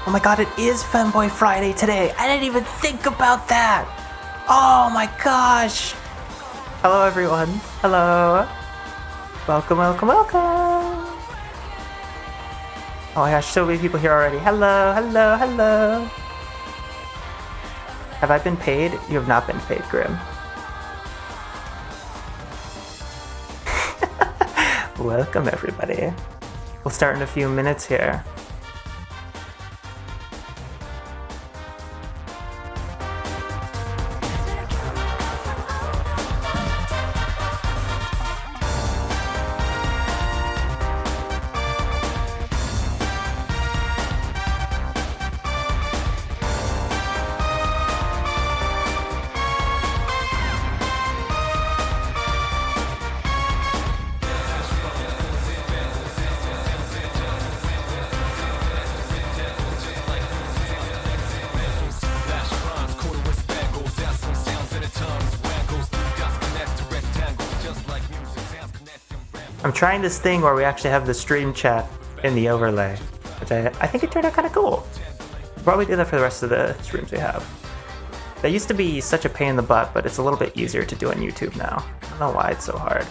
Oh my god, it is Femboy Friday today. I didn't even think about that. Oh my gosh. Hello everyone. Hello. Welcome, welcome, welcome. Oh my gosh, so many people here already. Hello, hello, hello. Have I been paid? You have not been paid, Grim. Welcome everybody. We'll start in a few minutes here. I'm trying this thing where we actually have the stream chat in the overlay, which I think it turned out kind of cool. We'll probably do that for the rest of the streams we have. That used to be such a pain in the butt, but it's a little bit easier to do on YouTube now. I don't know why it's so hard.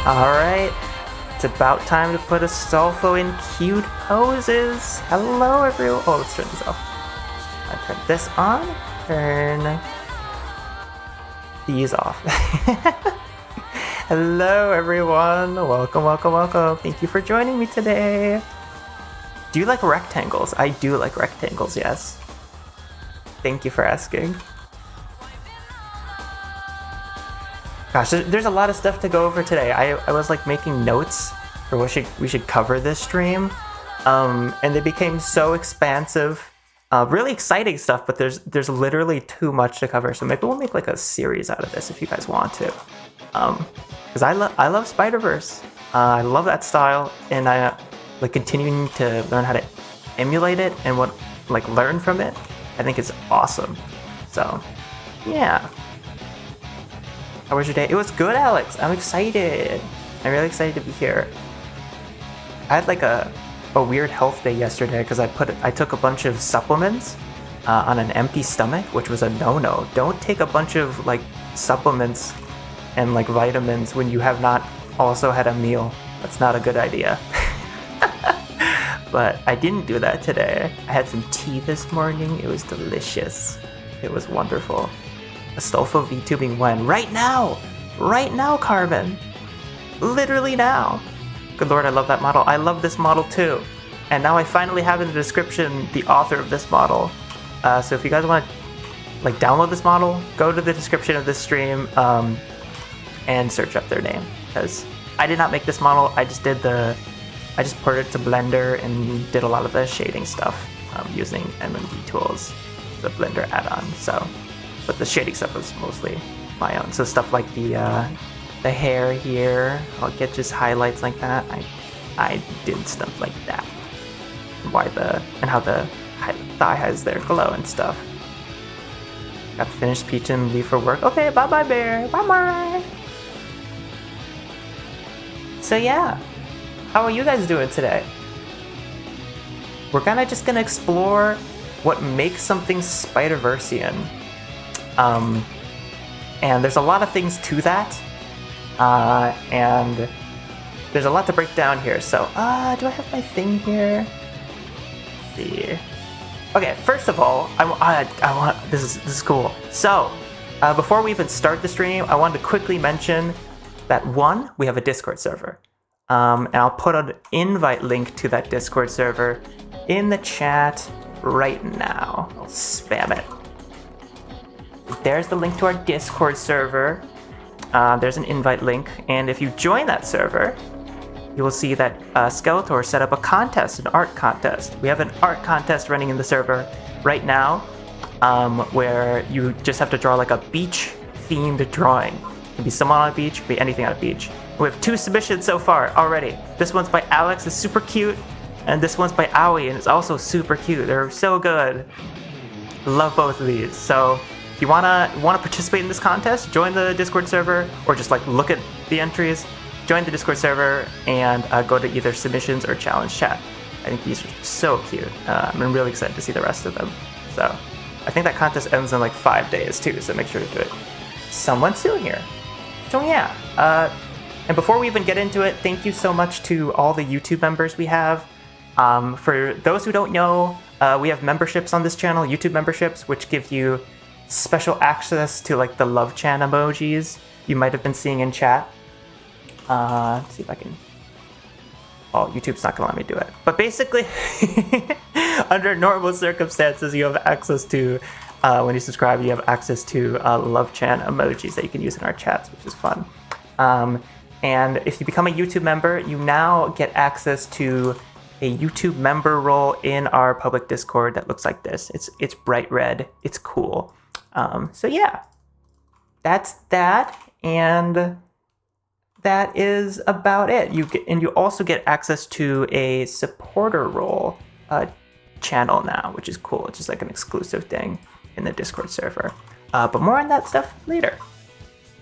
Alright, it's about time to put Astolfo in cute poses. Hello everyone. Oh, let's turn this off. I turn this on, turn these off. Hello everyone, welcome, welcome, welcome. Thank you for joining me today. Do you like rectangles? I do like rectangles, yes. Thank you for asking. Gosh, there's a lot of stuff to go over today. I was like making notes for what we should cover this stream, and they became so expansive. Really exciting stuff, but there's literally too much to cover. So maybe we'll make like a series out of this if you guys want to. Because I love Spider-Verse. I love that style, and I like continuing to learn how to emulate it and learn from it. I think it's awesome. So yeah. How was your day? It was good, Alex. I'm excited. I'm really excited to be here. I had like a weird health day yesterday because I took a bunch of supplements on an empty stomach, which was a no-no. Don't take a bunch of like supplements and like vitamins when you have not also had a meal. That's not a good idea. But I didn't do that today. I had some tea this morning. It was delicious. It was wonderful. Astolfo VTubing when? Right now! Right now, Carmen! Literally now! Good lord, I love that model. I love this model too. And now I finally have in the description the author of this model. So if you guys want to like download this model, go to the description of this stream and search up their name. Because I did not make this model, I just ported it to Blender and did a lot of the shading stuff using MMD tools, the Blender add-on. So. But the shading stuff was mostly my own. So stuff like the hair here, I'll get just highlights like that. I did stuff like that. and how the thigh highs there glow and stuff. Got to finish Peach and leave for work. Okay, bye-bye, bear. Bye-bye. So yeah, how are you guys doing today? We're just gonna explore what makes something Spider-Versian. And there's a lot of things to that. And there's a lot to break down here. So, do I have my thing here? Let's see. Okay, first of all, this is cool. So, before we even start the stream, I wanted to quickly mention that one, we have a Discord server. And I'll put an invite link to that Discord server in the chat right now. I'll spam it. There's the link to our Discord server. There's an invite link, and if you join that server, you will see that Skeletor set up a contest, an art contest. We have an art contest running in the server right now, where you just have to draw like a beach-themed drawing. It can be someone on a beach, it can be anything on a beach. We have 2 submissions so far already. This one's by Alex, it's super cute, and this one's by Aoi, and it's also super cute. They're so good. Love both of these. So if you wanna participate in this contest, join the Discord server, or just like look at the entries. Join the Discord server and go to either submissions or challenge chat. I think these are so cute. I'm really excited to see the rest of them. So I think that contest ends in like 5 days too, so make sure to do it someone soon here. So yeah, and before we even get into it, thank you so much to all the YouTube members we have. For those who don't know, we have memberships on this channel, YouTube memberships, which give you special access to like the love chan emojis you might have been seeing in chat. Let's see if I can... Oh, YouTube's not gonna let me do it. But basically, under normal circumstances, you have access to, when you subscribe, you have access to love chan emojis that you can use in our chats, which is fun. And if you become a YouTube member, you now get access to a YouTube member role in our public Discord that looks like this. It's bright red. It's cool. So yeah, that's that, and that is about it. You also get access to a supporter role channel now, which is cool. It's just like an exclusive thing in the Discord server. But more on that stuff later.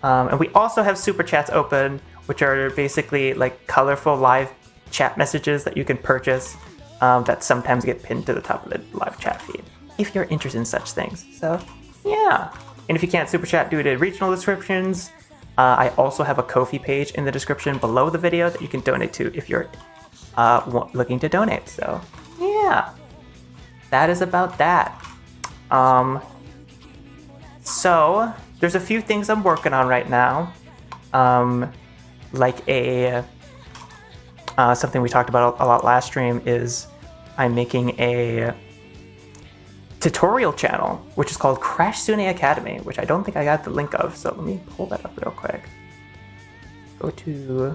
And we also have super chats open, which are basically like colorful live chat messages that you can purchase that sometimes get pinned to the top of the live chat feed, if you're interested in such things. So yeah. And if you can't super chat due to regional descriptions, I also have a Ko-fi page in the description below the video that you can donate to if you're looking to donate. So yeah, that is about that. So there's a few things I'm working on right now. Like something we talked about a lot last stream is I'm making a tutorial channel, which is called Crashsune Academy, which I don't think I got the link of, so let me pull that up real quick. Go to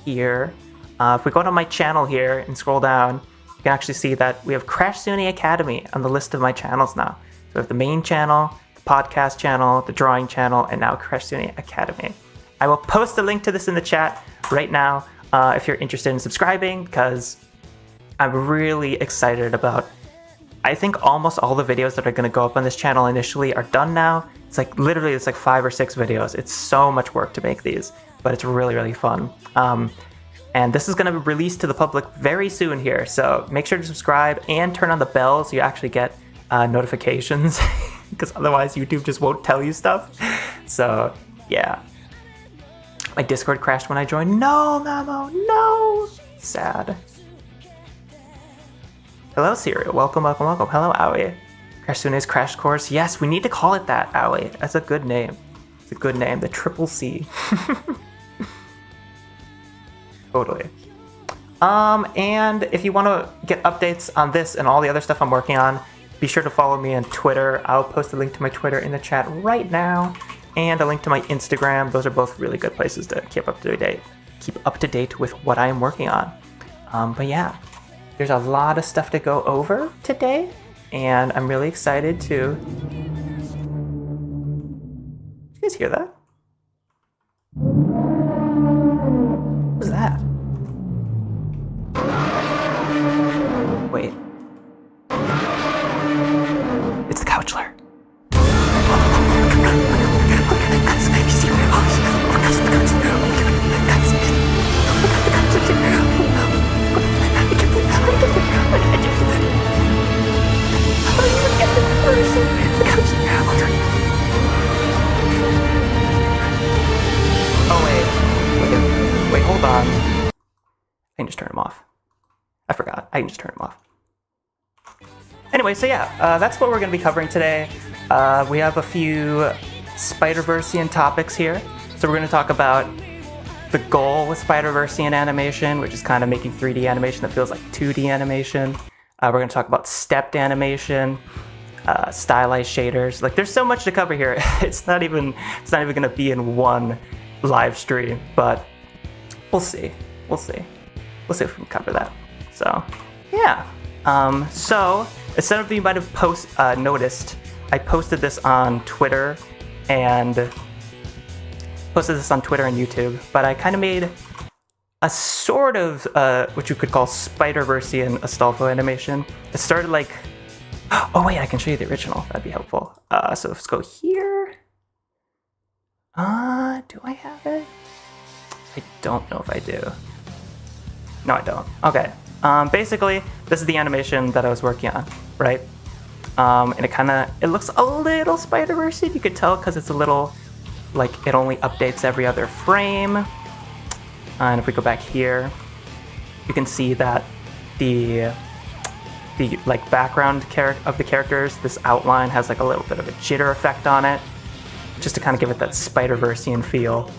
here. If we go to my channel here and scroll down, you can actually see that we have Crashsune Academy on the list of my channels now. So we have the main channel, the podcast channel, the drawing channel, and now Crashsune Academy. I will post a link to this in the chat right now if you're interested in subscribing, because I'm really excited about... I think almost all the videos that are going to go up on this channel initially are done now. It's like literally it's like 5 or 6 videos. It's so much work to make these, but it's really, really fun. And this is going to be released to the public very soon here. So make sure to subscribe and turn on the bell so you actually get notifications, because otherwise YouTube just won't tell you stuff. So yeah. My Discord crashed when I joined. No, Mamo, no. Sad. Hello, Serial. Welcome, welcome, welcome. Hello, Aoi. Crashsune's Crash Course. Yes, we need to call it that, Aoi. That's a good name. It's a good name. The Triple C. Totally. And if you want to get updates on this and all the other stuff I'm working on, be sure to follow me on Twitter. I'll post a link to my Twitter in the chat right now, and a link to my Instagram. Those are both really good places to keep up to date with what I am working on. But yeah. There's a lot of stuff to go over today, and I'm really excited to... Did you guys hear that? What was that? I can just turn them off. I forgot. I can just turn them off. Anyway, so yeah, that's what we're going to be covering today. We have a few Spider-Versian topics here. So we're going to talk about the goal with Spider-Versian animation, which is kind of making 3D animation that feels like 2D animation. We're going to talk about stepped animation, stylized shaders. Like, there's so much to cover here. It's not even going to be in one live stream, but we'll see. We'll see if we can cover that. So, yeah. So, as some of you might have noticed, I posted this on Twitter and YouTube, but I kind of made a sort of what you could call Spider-Versian Astolfo animation. It started like, oh wait, I can show you the original. That'd be helpful. So let's go here. Do I have it? I don't know if I do. No, I don't. Okay. Basically, this is the animation that I was working on, right? And it looks a little Spider-Versian. You could tell because it's a little, like, it only updates every other frame. And if we go back here, you can see that the like background of the characters, this outline has like a little bit of a jitter effect on it, just to kind of give it that Spider-Versian feel.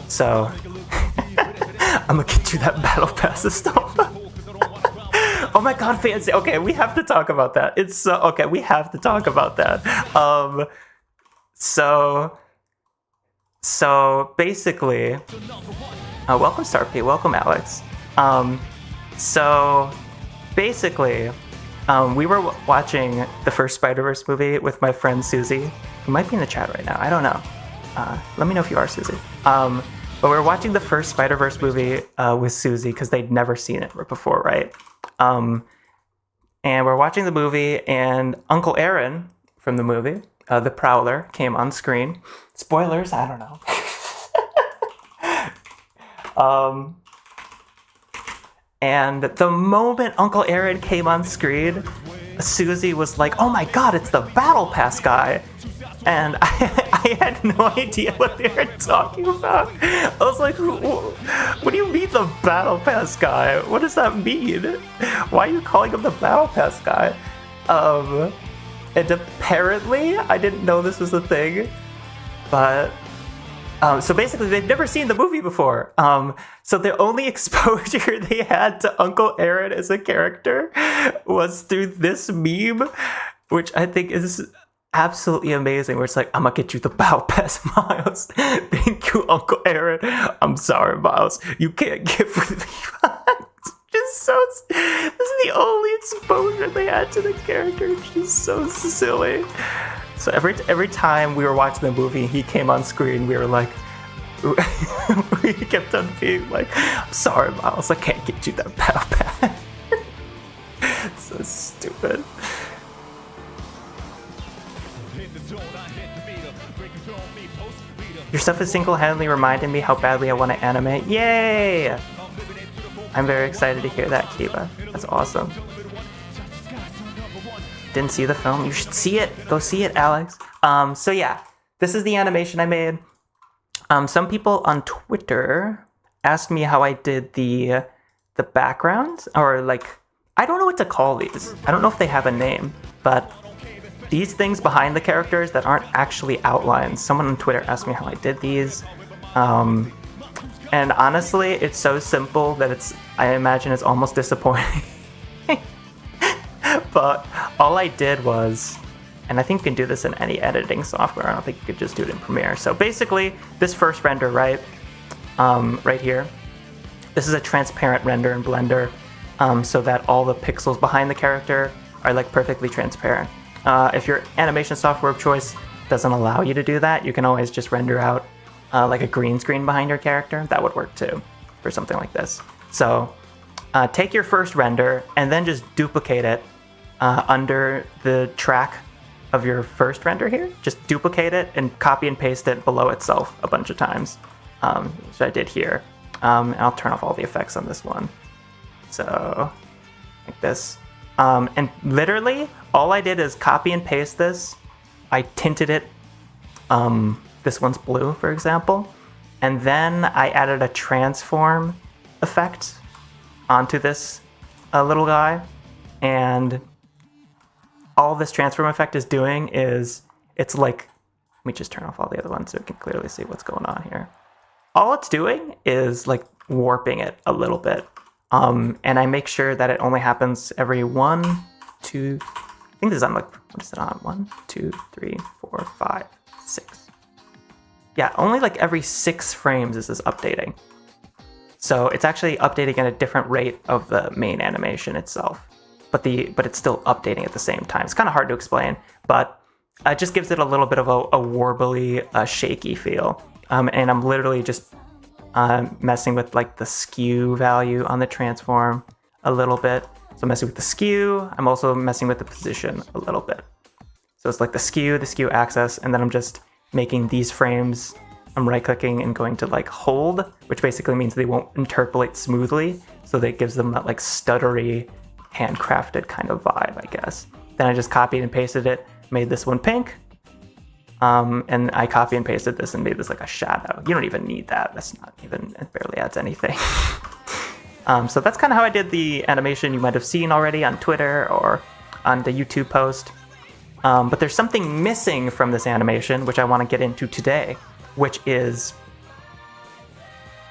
So I'm gonna get you that battle pass stuff. Oh my god, fancy. Okay, we have to talk about that. It's so okay. We have to talk about that. So basically, welcome Starpy, welcome Alex. So basically, we were watching the first Spider-Verse movie with my friend Susie, who might be in the chat right now. I don't know. Let me know if you are, Susie. But we were watching the first Spider-Verse movie with Susie because they'd never seen it before, right? And we're watching the movie, and Uncle Aaron from the movie, the Prowler, came on screen. Spoilers, I don't know. And the moment Uncle Aaron came on screen, Susie was like, oh my god, it's the Battle Pass guy. And I had no idea what they were talking about. I was like, what do you mean the Battle Pass guy? What does that mean? Why are you calling him the Battle Pass guy? And apparently, I didn't know this was a thing, but so basically they've never seen the movie before. So the only exposure they had to Uncle Aaron as a character was through this meme, which I think is absolutely amazing, where it's like, I'm gonna get you the Battle Pass, Miles. Thank you, Uncle Aaron. I'm sorry, Miles. You can't get with me. This is the only exposure they had to the character. It's just so silly. So every time we were watching the movie, he came on screen, we were like, we kept on being like, I'm sorry, Miles, I can't get you that Battle Pass. So stupid. Your stuff is single-handedly reminding me how badly I want to animate. Yay! I'm very excited to hear that, Kiba. That's awesome. Didn't see the film? You should see it. Go see it, Alex. So yeah, this is the animation I made. Some people on Twitter asked me how I did the background, or like, I don't know what to call these. I don't know if they have a name, but these things behind the characters that aren't actually outlines. Someone on Twitter asked me how I did these. And honestly, it's so simple that I imagine it's almost disappointing. But all I did was, and I think you can do this in any editing software. I don't think you could just do it in Premiere. So basically, this first render, right here, this is a transparent render in Blender, so that all the pixels behind the character are like perfectly transparent. If your animation software of choice doesn't allow you to do that, you can always just render out like a green screen behind your character. That would work too for something like this. So take your first render and then just duplicate it under the track of your first render here. Just duplicate it and copy and paste it below itself a bunch of times. So I did here. And I'll turn off all the effects on this one. So like this. And literally all I did is copy and paste this. I tinted it. This one's blue, for example. And then I added a transform effect onto this little guy, and all this transform effect is doing is it's like, let me just turn off all the other ones so we can clearly see what's going on here. All it's doing is like warping it a little bit. And I make sure that it only happens every 1, 2, I think this is on like, what is it on? 1, 2, 3, 4, 5, 6. Yeah, only like every 6 frames is this updating. So it's actually updating at a different rate of the main animation itself, but it's still updating at the same time. It's kind of hard to explain, but it just gives it a little bit of a warbly, shaky feel. And I'm literally just messing with like the skew value on the transform a little bit. So I'm messing with the skew. I'm also messing with the position a little bit. So it's like the skew axis, and then I'm just making these frames. I'm right-clicking and going to like hold, which basically means they won't interpolate smoothly. So that gives them that like stuttery, handcrafted kind of vibe, I guess. Then I just copied and pasted it, made this one pink. And I copy and pasted this and made this like a shadow. You don't even need that. That's not even, it barely adds anything. So that's kind of how I did the animation. You might have seen already on Twitter or on the YouTube post. But there's something missing from this animation, which I want to get into today, which is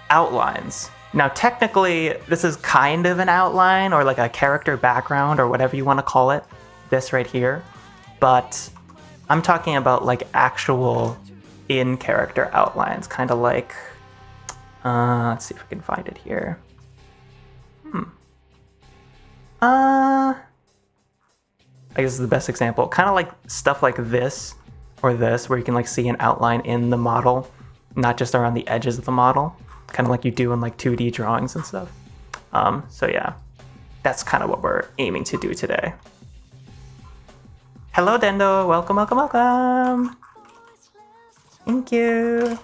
outlines. Now, technically, this is kind of an outline or like a character background or whatever you want to call it, this right here. But I'm talking about like actual in-character outlines, kind of like, let's see if we can find it here. I guess this is the best example. Kind of like stuff like this or this, where you can like see an outline in the model, not just around the edges of the model, kind of like you do in like 2D drawings and stuff. So yeah, that's kind of what we're aiming to do today. Hello, Dendo. Welcome, welcome, welcome. Thank you.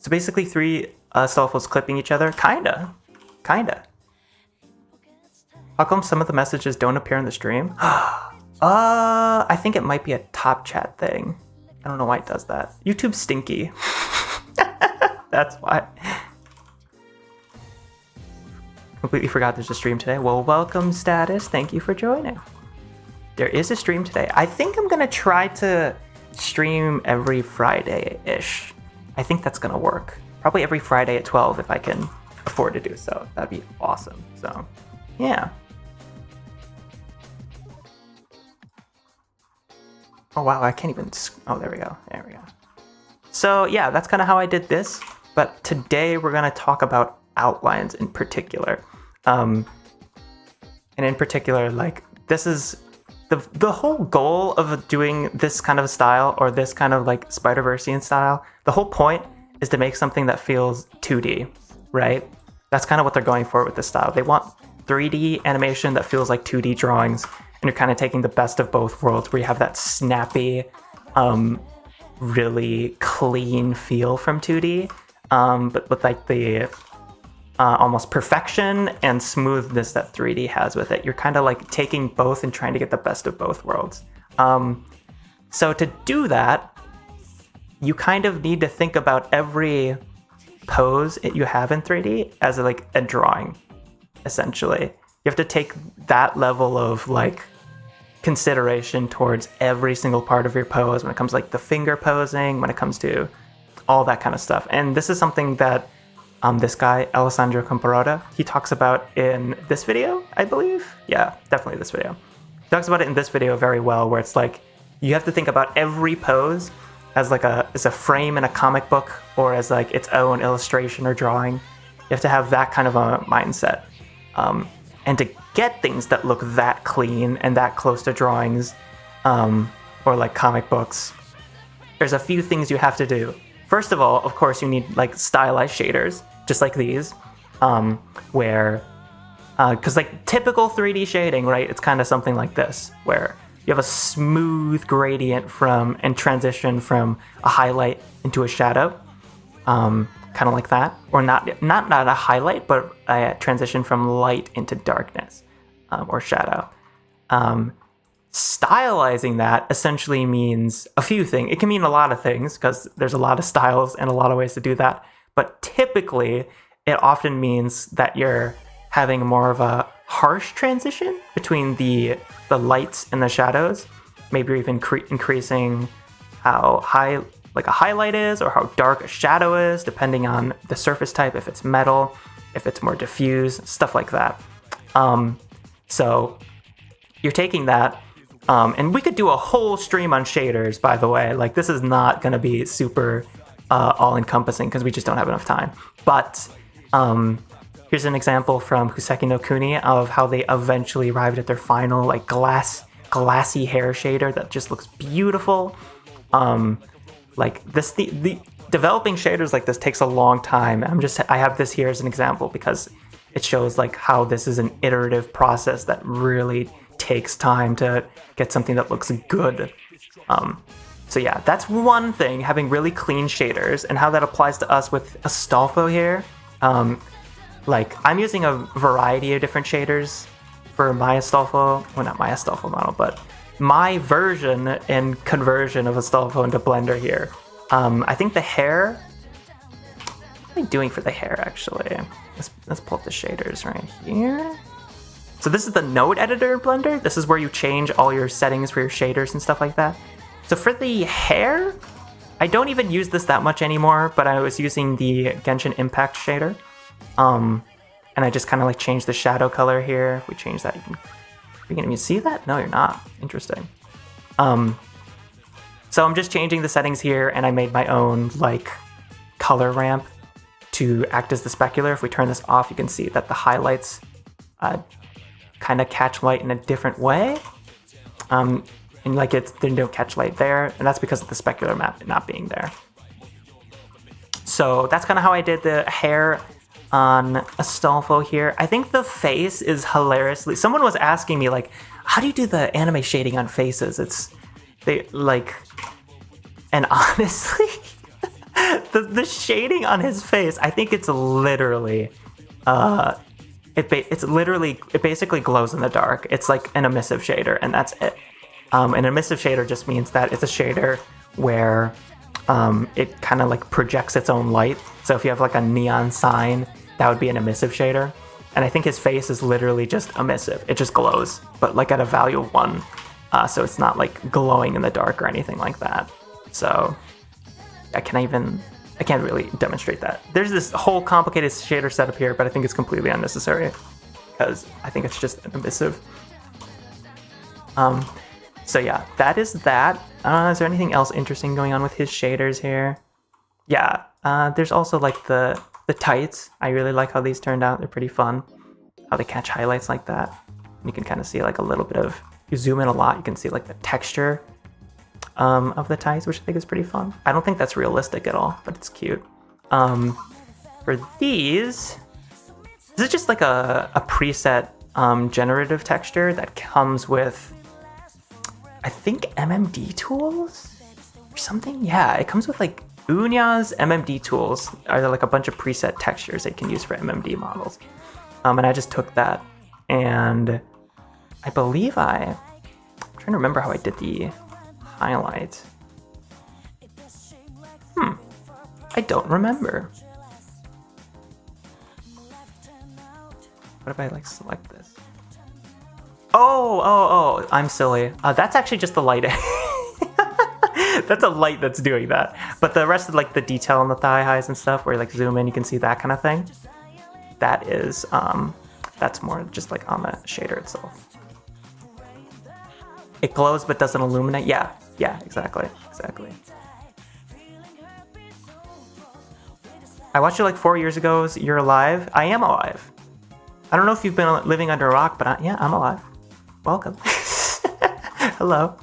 So basically 3 Astolfos clipping each other. Kinda. How come some of the messages don't appear in the stream? I think it might be a top chat thing. I don't know why it does that. YouTube's stinky. That's why. Completely forgot there's a stream today. Well, welcome, Status. Thank you for joining. There is a stream today. I think I'm gonna try to stream every Friday-ish. I think that's gonna work. Probably every Friday at 12 if I can afford to do so. That'd be awesome. So, yeah. Oh wow, I can't even, oh, there we go. So yeah, that's kind of how I did this. But today we're gonna talk about outlines in particular. And in particular, like, this is the whole goal of doing this kind of style, or this kind of like Spider-Versean style. The whole point is to make something that feels 2D, right? That's kind of what they're going for with this style. They want 3D animation that feels like 2D drawings, and you're kind of taking the best of both worlds, where you have that snappy, really clean feel from 2D, but with like the almost perfection and smoothness that 3D has with it. You're kind of like taking both and trying to get the best of both worlds. So to do that, you kind of need to think about every pose you have in 3D as like a drawing, essentially. You have to take that level of like consideration towards every single part of your pose when it comes to like the finger posing, when it comes to all that kind of stuff. And this is something that this guy, Alessandro Compositing, he talks about in this video, I believe. Yeah, definitely this video. He talks about it in this video very well, where it's like, you have to think about every pose as like as a frame in a comic book, or as like its own illustration or drawing. You have to have that kind of a mindset. And to get things that look that clean and that close to drawings, or like comic books, there's a few things you have to do. First of all, of course, you need like stylized shaders, just like these, where, because like typical 3D shading, right, it's kind of something like this, where you have a smooth gradient from and transition from a highlight into a shadow, kind of like that, or not a highlight, but a transition from light into darkness, or shadow. Stylizing that essentially means a few things. It can mean a lot of things, because there's a lot of styles and a lot of ways to do that. But typically, it often means that you're having more of a harsh transition between the lights and the shadows. Maybe you're even increasing how high like a highlight is or how dark a shadow is, depending on the surface type, if it's metal, if it's more diffuse, stuff like that. So you're taking that, and we could do a whole stream on shaders, by the way. Like, this is not going to be super all-encompassing because we just don't have enough time. But here's an example from Hoseki no Kuni of how they eventually arrived at their final like glassy hair shader that just looks beautiful. Like this, the developing shaders like this takes a long time. I have this here as an example because it shows like how this is an iterative process that really takes time to get something that looks good. So yeah, that's one thing, having really clean shaders, and how that applies to us with Astolfo here. Like, I'm using a variety of different shaders for my Astolfo, well, not my Astolfo model, but my version and conversion of Astolfo into Blender here. I think the hair, what am I doing for the hair actually? Let's pull up the shaders right here. So this is the node editor in Blender. This is where you change all your settings for your shaders and stuff like that. So for the hair, I don't even use this that much anymore, but I was using the Genshin Impact shader. And I just kind of like changed the shadow color here. If we change that, you can even see that? No, you're not. Interesting. So I'm just changing the settings here, and I made my own like color ramp to act as the specular. If we turn this off, you can see that the highlights kind of catch light in a different way. And like there's no catch light there, and that's because of the specular map not being there. So that's kind of how I did the hair on Astolfo here. I think the face is hilariously... Someone was asking me, like, how do you do the anime shading on faces? And honestly, the shading on his face, I think it's literally... It basically glows in the dark. It's like an emissive shader, and that's it. An emissive shader just means that it's a shader where it kind of like projects its own light. So if you have like a neon sign, that would be an emissive shader. And I think his face is literally just emissive. It just glows, but like at a value of 1. So it's not like glowing in the dark or anything like that. So I can't really demonstrate that. There's this whole complicated shader setup here, but I think it's completely unnecessary because I think it's just an emissive. So yeah, that is that. Is there anything else interesting going on with his shaders here? Yeah, there's also like the tights. I really like how these turned out. They're pretty fun. How they catch highlights like that. You can kind of see like a little bit of, you zoom in a lot, you can see like the texture of the tights, which I think is pretty fun. I don't think that's realistic at all, but it's cute. For these, this is just like a preset generative texture that comes with, I think, MMD tools or something. Yeah, it comes with like Unya's MMD tools are like a bunch of preset textures they can use for MMD models. And I just took that, and I believe I'm trying to remember how I did the highlight. I don't remember. What if I like select this? Oh, I'm silly. That's actually just the light. That's a light that's doing that. But the rest of like the detail on the thigh highs and stuff, where you like zoom in, you can see that kind of thing. That is, that's more just like on the shader itself. It glows but doesn't illuminate. Yeah, exactly. I watched you like 4 years ago. You're alive. I am alive. I don't know if you've been living under a rock, but yeah, I'm alive. Welcome. Hello.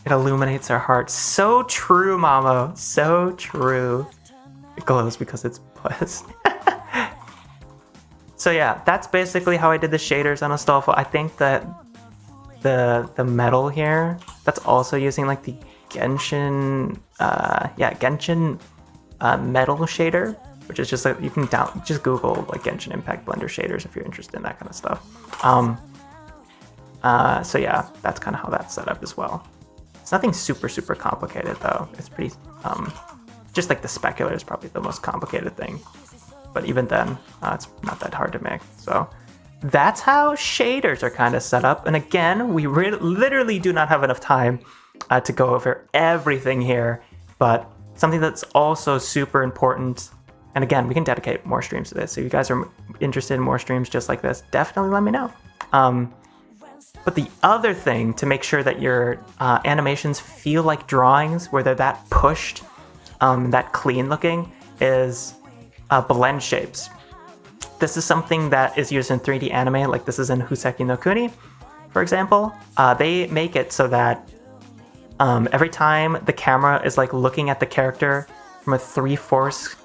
It illuminates our hearts. So true, Mamo. So true. It glows because it's buzzed. So yeah, that's basically how I did the shaders on Astolfo. I think that the metal here, that's also using like the Genshin, Genshin metal shader, which is just like, you can just Google like Genshin Impact Blender shaders if you're interested in that kind of stuff. So yeah, that's kind of how that's set up as well. It's nothing super complicated though. It's pretty just like the specular is probably the most complicated thing. But even then, it's not that hard to make. So that's how shaders are kind of set up. And again, we literally do not have enough time to go over everything here. But something that's also super important, and again, we can dedicate more streams to this. So if you guys are interested in more streams just like this, definitely let me know. But the other thing to make sure that your animations feel like drawings, where they're that pushed, that clean looking, is blend shapes. This is something that is used in 3D anime, like this is in Huseki no Kuni, for example. They make it so that every time the camera is like looking at the character from a 3/4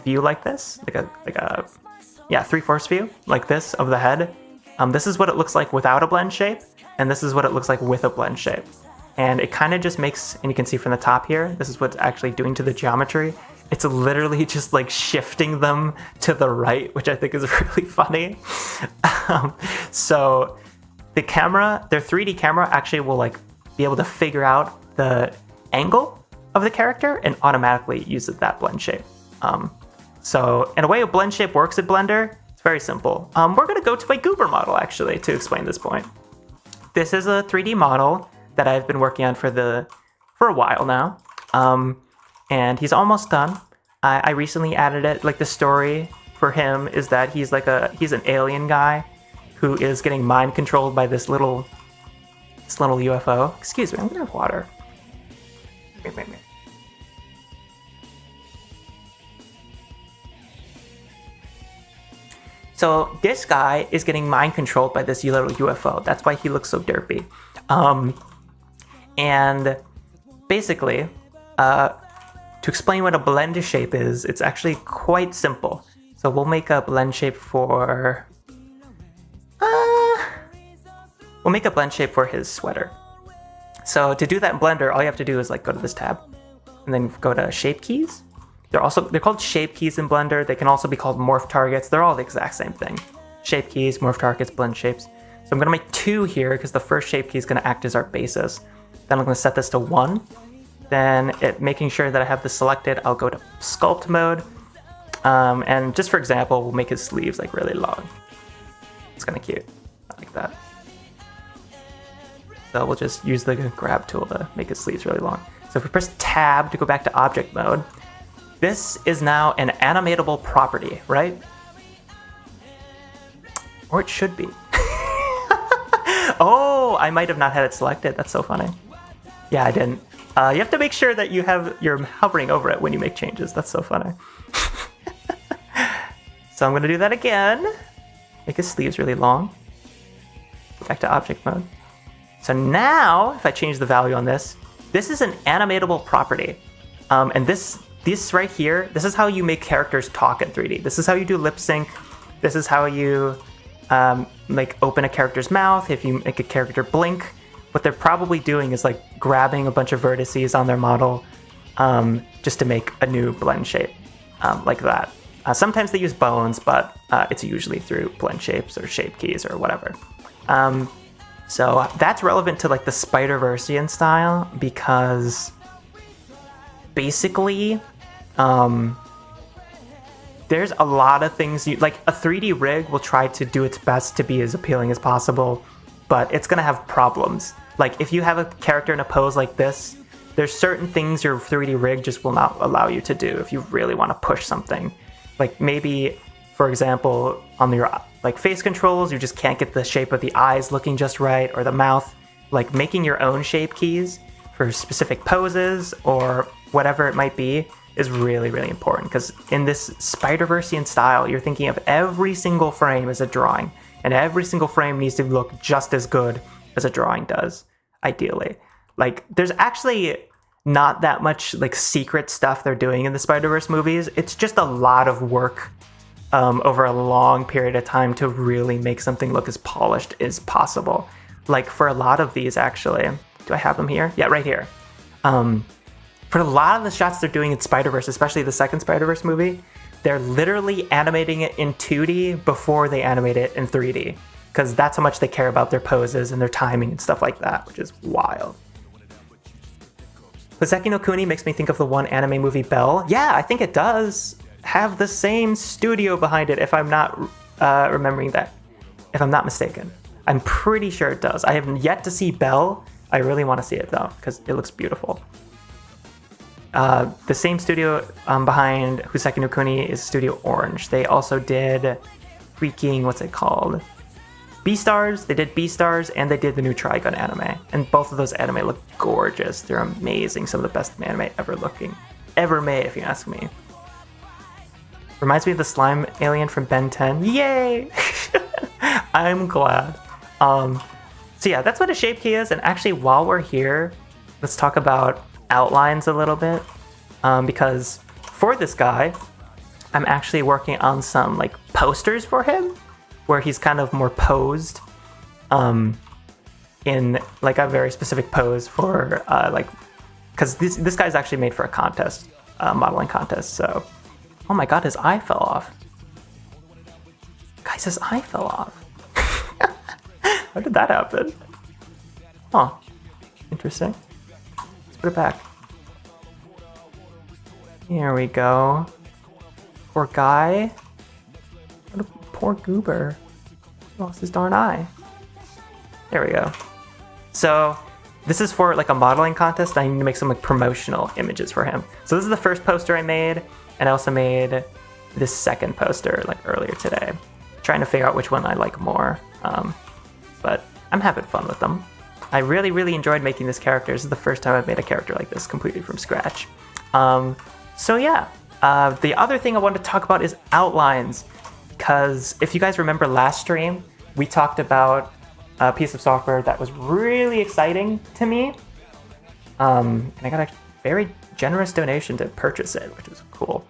view like this, like a 3/4 view like this of the head. This is what it looks like without a blend shape, and this is what it looks like with a blend shape. And it kind of just makes, and you can see from the top here, this is what's actually doing to the geometry. It's literally just like shifting them to the right, which I think is really funny. So the camera, their 3D camera actually will like be able to figure out the angle of the character and automatically use that blend shape. So in a way a blend shape works in Blender, it's very simple. We're gonna go to my Goober model actually to explain this point. This is a 3D model that I've been working on for a while now. And he's almost done. I recently added it. Like the story for him is that he's an alien guy who is getting mind controlled by this little UFO. Excuse me, I'm gonna have water. So this guy is getting mind controlled by this little UFO. That's why he looks so derpy. And basically, to explain what a blend shape is, it's actually quite simple. So we'll make a blend shape for his sweater. So to do that in Blender, all you have to do is like go to this tab and then go to shape keys. They're called shape keys in Blender. They can also be called morph targets. They're all the exact same thing. Shape keys, morph targets, blend shapes. So I'm gonna make 2 here because the first shape key is gonna act as our basis. Then I'm gonna set this to 1. Then making sure that I have this selected, I'll go to sculpt mode. And just for example, we'll make his sleeves like really long. It's kind of cute, like that. So we'll just use the grab tool to make his sleeves really long. So if we press tab to go back to object mode, this is now an animatable property, right? Or it should be. Oh, I might have not had it selected. That's so funny. Yeah, I didn't. You have to make sure that you're hovering over it when you make changes. That's so funny. So I'm gonna do that again. Make his sleeves really long. Go back to object mode. So now, if I change the value on this is an animatable property. And this right here, this is how you make characters talk in 3D. This is how you do lip sync. This is how you like open a character's mouth. If you make a character blink, what they're probably doing is like grabbing a bunch of vertices on their model just to make a new blend shape like that. Sometimes they use bones, but it's usually through blend shapes or shape keys or whatever. So that's relevant to like the Spider-Versean style because basically there's a lot of things like a 3D rig will try to do its best to be as appealing as possible, but it's gonna have problems. Like if you have a character in a pose like this, there's certain things your 3D rig just will not allow you to do if you really want to push something. Like maybe, for example, on your like face controls, you just can't get the shape of the eyes looking just right, or the mouth. Like making your own shape keys for specific poses or whatever it might be is really, really important, because in this Spider-Versean style, you're thinking of every single frame as a drawing, and every single frame needs to look just as good as a drawing does, ideally. Like, there's actually not that much like secret stuff they're doing in the Spider-Verse movies. It's just a lot of work over a long period of time to really make something look as polished as possible. Like for a lot of these, actually, do I have them here? Yeah, right here. For a lot of the shots they're doing in Spider-Verse, especially the second Spider-Verse movie, they're literally animating it in 2D before they animate it in 3D, because that's how much they care about their poses and their timing and stuff like that, which is wild. Hoseki no Kuni makes me think of the one anime movie Bell. Yeah, I think it does have the same studio behind it, if I'm not remembering that. If I'm not mistaken. I'm pretty sure it does. I have yet to see Bell. I really want to see it, though, because it looks beautiful. The same studio behind Hoseki no Kuni is Studio Orange. They also did freaking, what's it called? Beastars. They did Beastars, and they did the new Trigun anime. And both of those anime look gorgeous. They're amazing. Some of the best anime ever made, if you ask me. Reminds me of the slime alien from Ben 10. Yay! I'm glad. So yeah, that's what a shape key is. And actually, while we're here, let's talk about outlines a little bit. Because for this guy, I'm actually working on some like posters for him, where he's kind of more posed, in like a very specific pose for because this guy's actually made for a contest, modeling contest. So, oh my god, his eye fell off. Guys, his eye fell off. How did that happen? Huh. Interesting. Let's put it back. Here we go. Poor guy. What a poor goober. He lost his darn eye. There we go. So this is for like a modeling contest. I need to make some like promotional images for him. So this is the first poster I made, and I also made this second poster like earlier today. Trying to figure out which one I like more. But I'm having fun with them. I really, really enjoyed making this character. This is the first time I've made a character like this completely from scratch. So yeah, the other thing I wanted to talk about is outlines. Because if you guys remember last stream, we talked about a piece of software that was really exciting to me. And I got a very generous donation to purchase it, which was cool.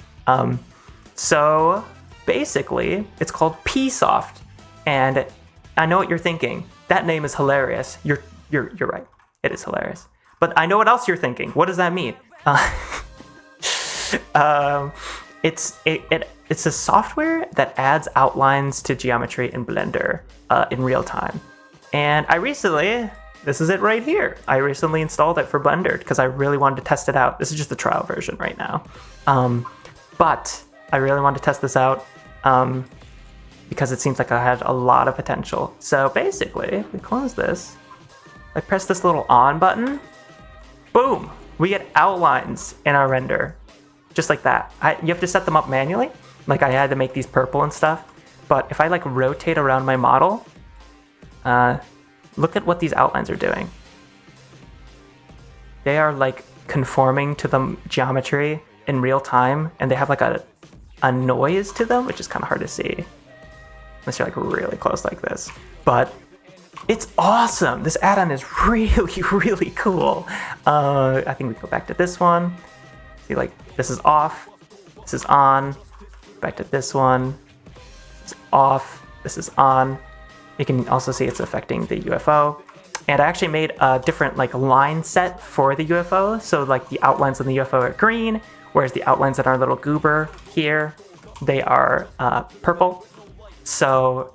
So basically, it's called Psoft. And I know what you're thinking. That name is hilarious. You're right. It is hilarious. But I know what else you're thinking. What does that mean? It's a software that adds outlines to geometry in Blender in real time. And this is it right here. I recently installed it for Blender because I really wanted to test it out. This is just the trial version right now. But I really wanted to test this out because it seems like I had a lot of potential. So basically, if we close this, I press this little on button, boom, we get outlines in our render. Just like that. You have to set them up manually. Like I had to make these purple and stuff. But if I like rotate around my model, look at what these outlines are doing. They are like conforming to the geometry in real time, and they have like a noise to them, which is kind of hard to see unless you're like really close like this. But it's awesome. This add-on is really, really cool. I think we go back to this one. See, like this is off, this is on. Back to this one. This is off. This is on. You can also see it's affecting the UFO. And I actually made a different like line set for the UFO. So like the outlines on the UFO are green, whereas the outlines on our little goober here, they are purple. So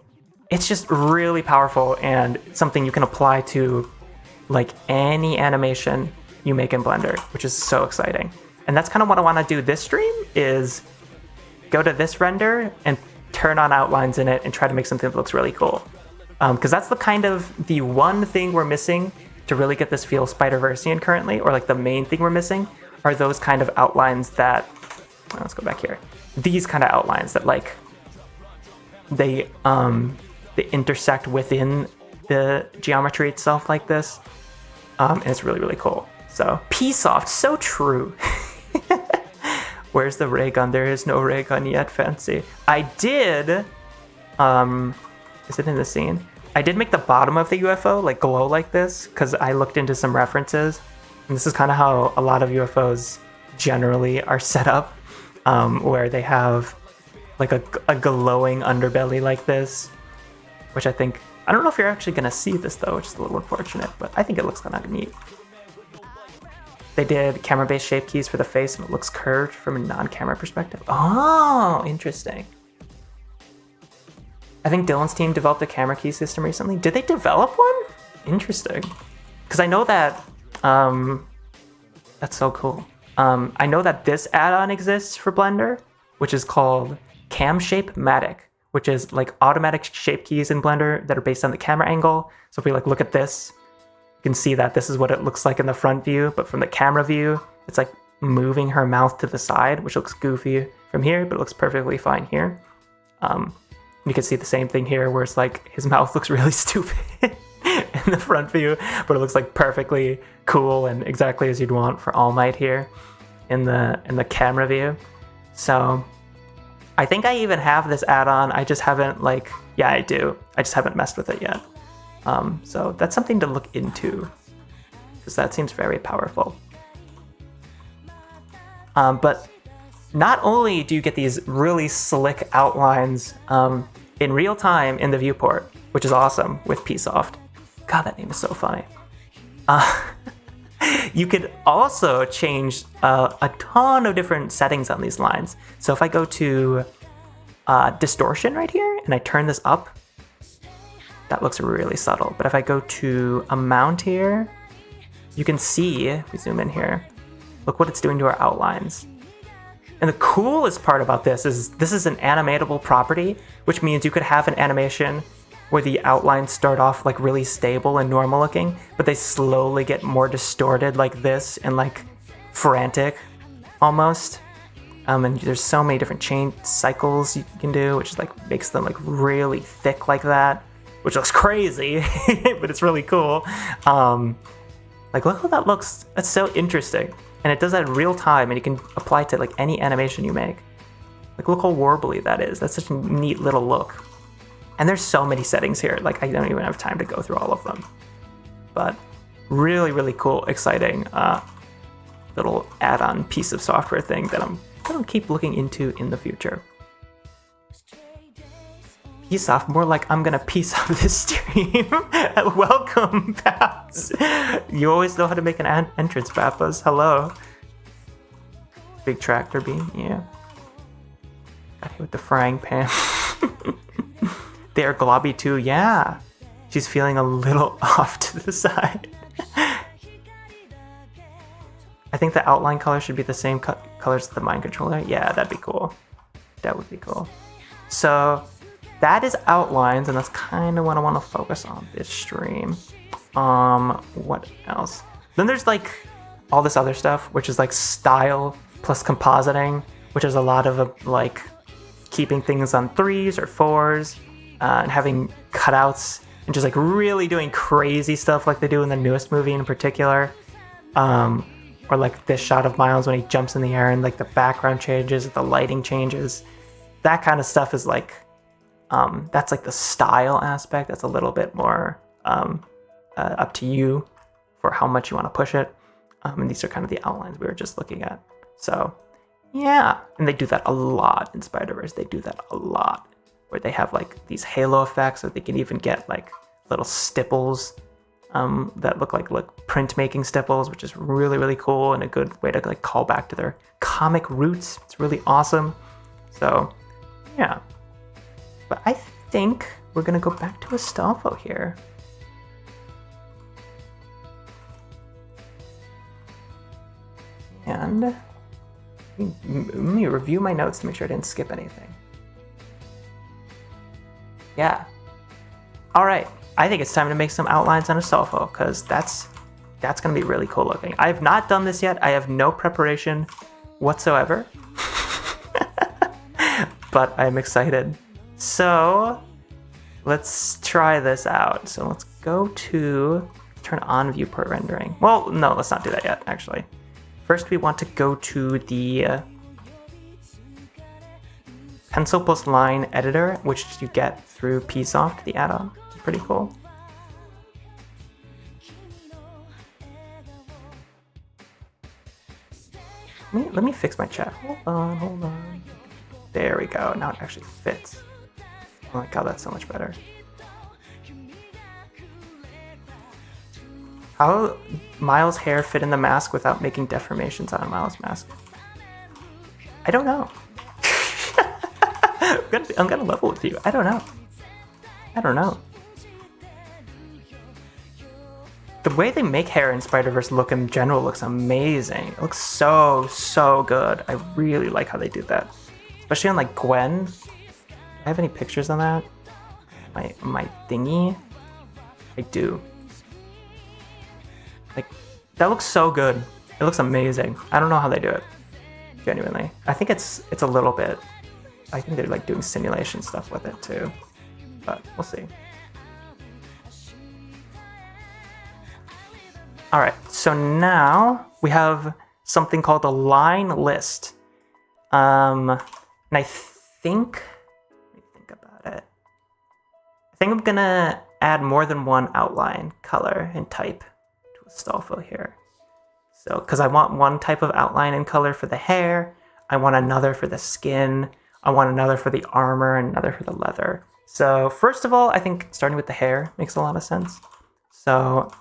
it's just really powerful and something you can apply to like any animation you make in Blender, which is so exciting. And that's kind of what I want to do this stream is go to this render and turn on outlines in it and try to make something that looks really cool. Because that's the one thing we're missing to really get this feel Spider-Versian currently, or like the main thing we're missing are those kind of outlines that, let's go back here. These kind of outlines that like, they intersect within the geometry itself like this. And it's really, really cool. So Psoft, so true. Where's the ray gun? There is no ray gun yet, fancy. I did, is it in the scene? I did make the bottom of the UFO like glow like this because I looked into some references. And this is kind of how a lot of UFOs generally are set up, where they have like a glowing underbelly like this, which I don't know if you're actually gonna see this though, which is a little unfortunate, but I think it looks kind of neat. They did camera-based shape keys for the face, and it looks curved from a non-camera perspective. Oh, interesting. I think Dylan's team developed a camera key system recently. Did they develop one? Interesting. Because I know that That's so cool. I know that this add-on exists for Blender, which is called Cam Shape Matic, which is like automatic shape keys in Blender that are based on the camera angle. So if we like look at this, you can see that this is what it looks like in the front view, but from the camera view, it's like moving her mouth to the side, which looks goofy from here, but it looks perfectly fine here. You can see the same thing here, where it's like his mouth looks really stupid in the front view, but it looks like perfectly cool and exactly as you'd want for All Might here in the camera view. So I think I even have this add-on. I just haven't yeah, I do. I just haven't messed with it yet. So that's something to look into, because that seems very powerful. But not only do you get these really slick outlines in real time in the viewport, which is awesome with Psoft. God, that name is so funny. You could also change a ton of different settings on these lines. So if I go to distortion right here and I turn this up, that looks really subtle. But if I go to amount here, you can see, if we zoom in here, look what it's doing to our outlines. And the coolest part about this is an animatable property, which means you could have an animation where the outlines start off like really stable and normal looking, but they slowly get more distorted like this and like frantic almost. And there's so many different chain cycles you can do, which like makes them like really thick like that, which looks crazy, but it's really cool. Like look how that looks. That's so interesting. And it does that in real time, and you can apply it to like any animation you make. Like look how warbly that is. That's such a neat little look. And there's so many settings here, like I don't even have time to go through all of them. But really, really cool, exciting little add-on piece of software thing that I'm gonna keep looking into in the future. Peace off, more like I'm gonna peace off this stream. Welcome, Paps. You always know how to make an entrance, Papas. Hello. Big tractor beam, yeah. Got hit with the frying pan. They are globby too, yeah. She's feeling a little off to the side. I think the outline color should be the same colors as the mind controller. Yeah, that'd be cool. That would be cool. So that is outlines, and that's kind of what I want to focus on this stream. What else? Then there's like all this other stuff, which is like style plus compositing, which is a lot of like keeping things on 3s or 4s, and having cutouts and just like really doing crazy stuff like they do in the newest movie in particular. Or like this shot of Miles when he jumps in the air and like the background changes, the lighting changes. That kind of stuff is like, that's like the style aspect. That's a little bit more up to you for how much you want to push it. And these are kind of the outlines we were just looking at. So yeah, and they do that a lot in Spider-Verse. They do that a lot, where they have like these halo effects, so they can even get like little stipples that look like printmaking stipples, which is really, really cool and a good way to like call back to their comic roots. It's really awesome. So yeah, but I think we're gonna go back to Astolfo here. And let me review my notes to make sure I didn't skip anything. Yeah. All right. I think it's time to make some outlines on Astolfo, because that's going to be really cool looking. I have not done this yet. I have no preparation whatsoever. But I'm excited. So let's try this out. So let's go to turn on viewport rendering. Well, no, let's not do that yet, actually. First, we want to go to the pencil plus line editor, which you get through Psoft, the add-on, which is pretty cool. Let me fix my chat. Hold on. There we go. Now it actually fits. Oh my god, that's so much better. How Miles' hair fit in the mask without making deformations on a Miles mask? I don't know. I'm gonna level with you. I don't know. the way they make hair in Spider-Verse look in general looks amazing. It looks so good. I really like how they do that, especially on like Gwen. Do I have any pictures on that? My thingy. I do. Like, that looks so good. It looks amazing. I don't know how they do it. Genuinely. I think it's a little bit. I think they're like doing simulation stuff with it too. But we'll see. Alright, so now we have something called a line list. And I think, let me think about it. I think I'm gonna add more than one outline, color, and type to Astolfo here. So, because I want one type of outline and color for the hair, I want another for the skin, I want another for the armor, and another for the leather. So first of all, I think starting with the hair makes a lot of sense. So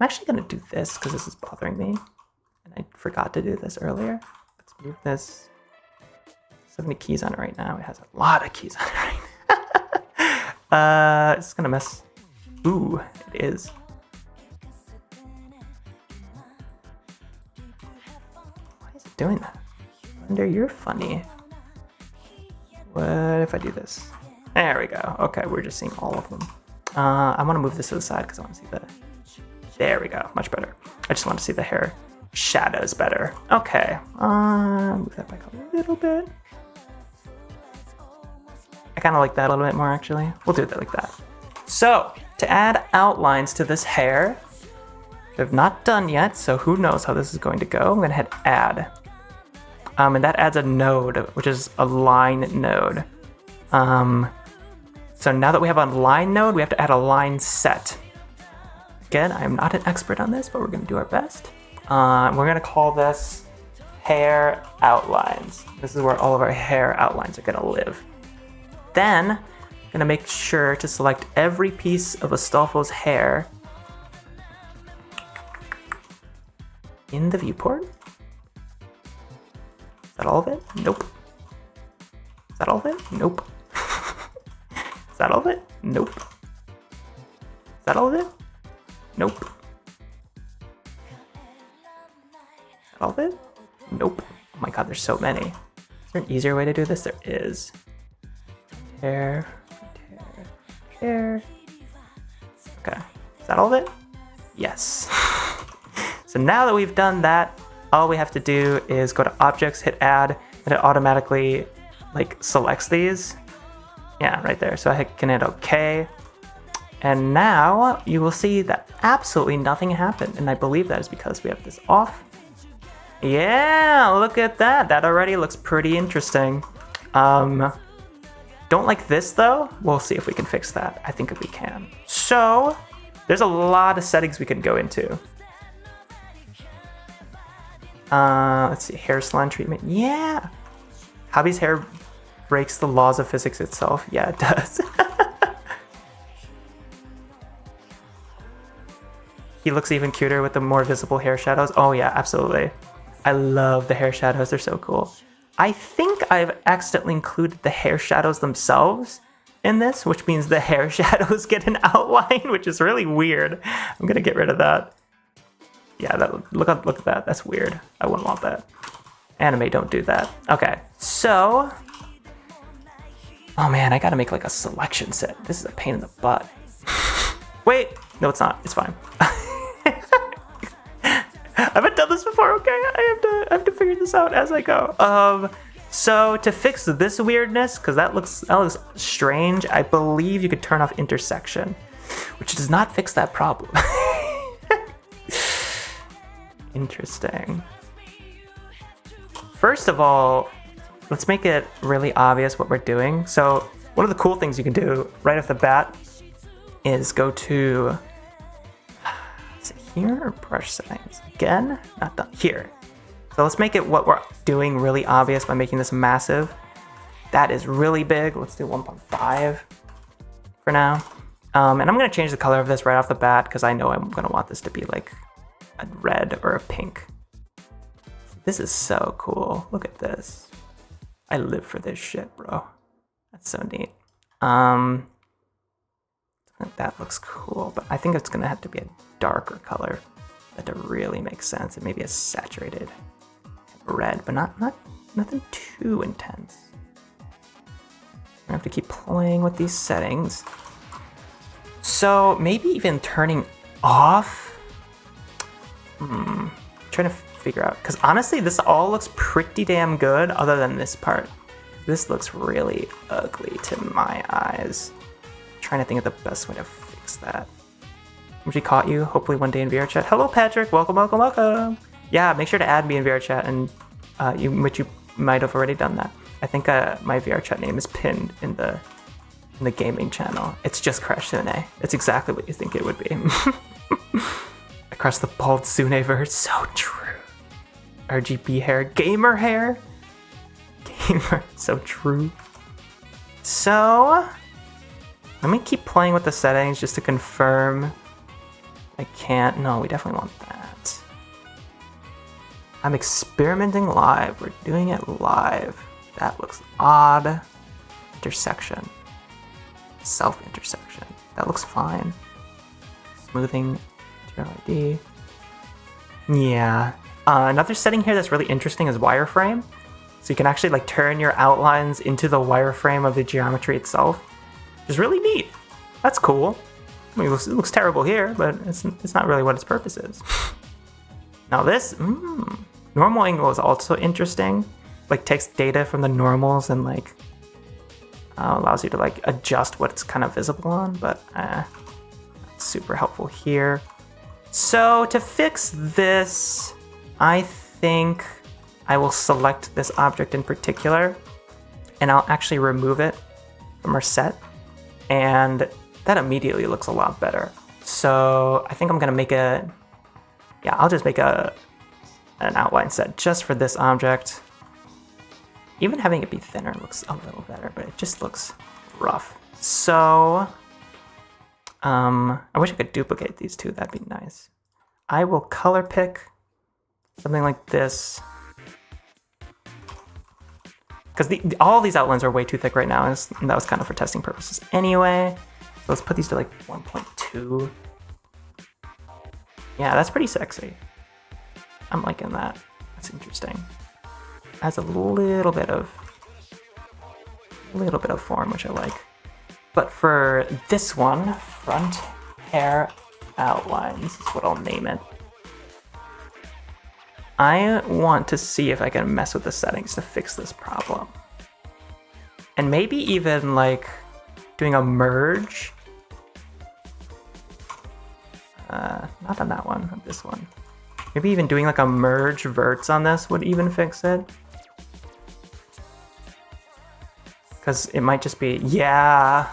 I'm actually going to do this because this is bothering me. And I forgot to do this earlier. Let's move this. So many keys on it right now. It has a lot of keys on it right now. It's going to mess. Ooh, it is. Why is it doing that? Wonder, you're funny. What if I do this? There we go. Okay, we're just seeing all of them. I want to move this to the side because I want to see the... There we go. Much better. I just want to see the hair shadows better. Okay. Move that back a little bit. I kind of like that a little bit more, actually. We'll do it like that. So, to add outlines to this hair, which I've not done yet, so who knows how this is going to go. I'm going to hit add. And that adds a node, which is a line node. So now that we have a line node, we have to add a line set. Again, I am not an expert on this, but we're going to do our best. We're going to call this hair outlines. This is where all of our hair outlines are going to live. Then, I'm going to make sure to select every piece of Astolfo's hair in the viewport. Is that all of it? Nope. Is that all of it? Nope. Is that all of it? Nope. Is that all of it? Nope. Is that all of it? Nope. Oh my god, there's so many. Is there an easier way to do this? There is. Hair, hair, hair. Okay. Is that all of it? Yes. So now that we've done that, all we have to do is go to objects, hit add, and it automatically like selects these. Yeah, right there. So I can hit OK. And now you will see that absolutely nothing happened. And I believe that is because we have this off. Yeah, look at that. That already looks pretty interesting. Don't like this though. We'll see if we can fix that. I think we can. So there's a lot of settings we can go into. Let's see, hair salon treatment. Yeah. Hobby's hair breaks the laws of physics itself. Yeah, it does. He looks even cuter with the more visible hair shadows. Oh yeah, absolutely. I love the hair shadows. They're so cool. I think I've accidentally included the hair shadows themselves in this, which means the hair shadows get an outline, which is really weird. I'm gonna get rid of that. Yeah, look at that. That's weird. I wouldn't want that. Anime, don't do that. Okay, so... Oh man, I gotta make like a selection set. This is a pain in the butt. Wait, no it's not. It's fine. I haven't done this before, okay? I have to figure this out as I go. So to fix this weirdness, because that looks strange, I believe you could turn off intersection, which does not fix that problem. Interesting. First of all, let's make it really obvious what we're doing. So one of the cool things you can do right off the bat is go to, is it here or brush settings? Again, not done, here. So let's make it what we're doing really obvious by making this massive. That is really big. Let's do 1.5 for now. And I'm gonna change the color of this right off the bat because I know I'm gonna want this to be like a red or a pink. This is so cool. Look at this. I live for this shit, bro. That's so neat. That looks cool, but I think it's gonna have to be a darker color that to really make sense. It may be a saturated red, but nothing too intense. I have to keep playing with these settings. So maybe even turning off. Trying to figure out, because honestly, this all looks pretty damn good other than this part. This looks really ugly to my eyes. Trying to think of the best way to fix that. We caught you, hopefully one day in VR chat. Hello Patrick, welcome, welcome, welcome. Yeah, make sure to add me in VR chat, and which you might have already done that. I think my VR chat name is pinned in the gaming channel. It's just Crashsune. It's exactly what you think it would be. Across the bald Sune-verse, so true. RGB hair, gamer hair. Gamer, so true. So, let me keep playing with the settings just to confirm. I can't, no, we definitely want that. I'm experimenting live, we're doing it live. That looks odd. Intersection. Self-intersection. That looks fine. Smoothing, TRID. Yeah. Another setting here that's really interesting is wireframe. So you can actually like turn your outlines into the wireframe of the geometry itself. Which is really neat. That's cool. I mean, it looks terrible here, but it's not really what its purpose is. Now this, normal angle is also interesting. Like takes data from the normals and like allows you to like adjust what's kind of visible on, but super helpful here. So to fix this, I think I will select this object in particular and I'll actually remove it from our set, and that immediately looks a lot better. So I think I'm gonna make I'll just make an outline set just for this object. Even having it be thinner looks a little better, but it just looks rough. So, I wish I could duplicate these two, that'd be nice. I will color pick something like this. Because all these outlines are way too thick right now, and that was kind of for testing purposes anyway. So let's put these to like 1.2. Yeah, that's pretty sexy. I'm liking that. That's interesting. Has a little bit of form, which I like. But for this one, front hair outlines is what I'll name it. I want to see if I can mess with the settings to fix this problem. And maybe even like doing a merge. Not on that one, on this one. Maybe even doing like a merge verts on this would even fix it. Because it might just be, yeah,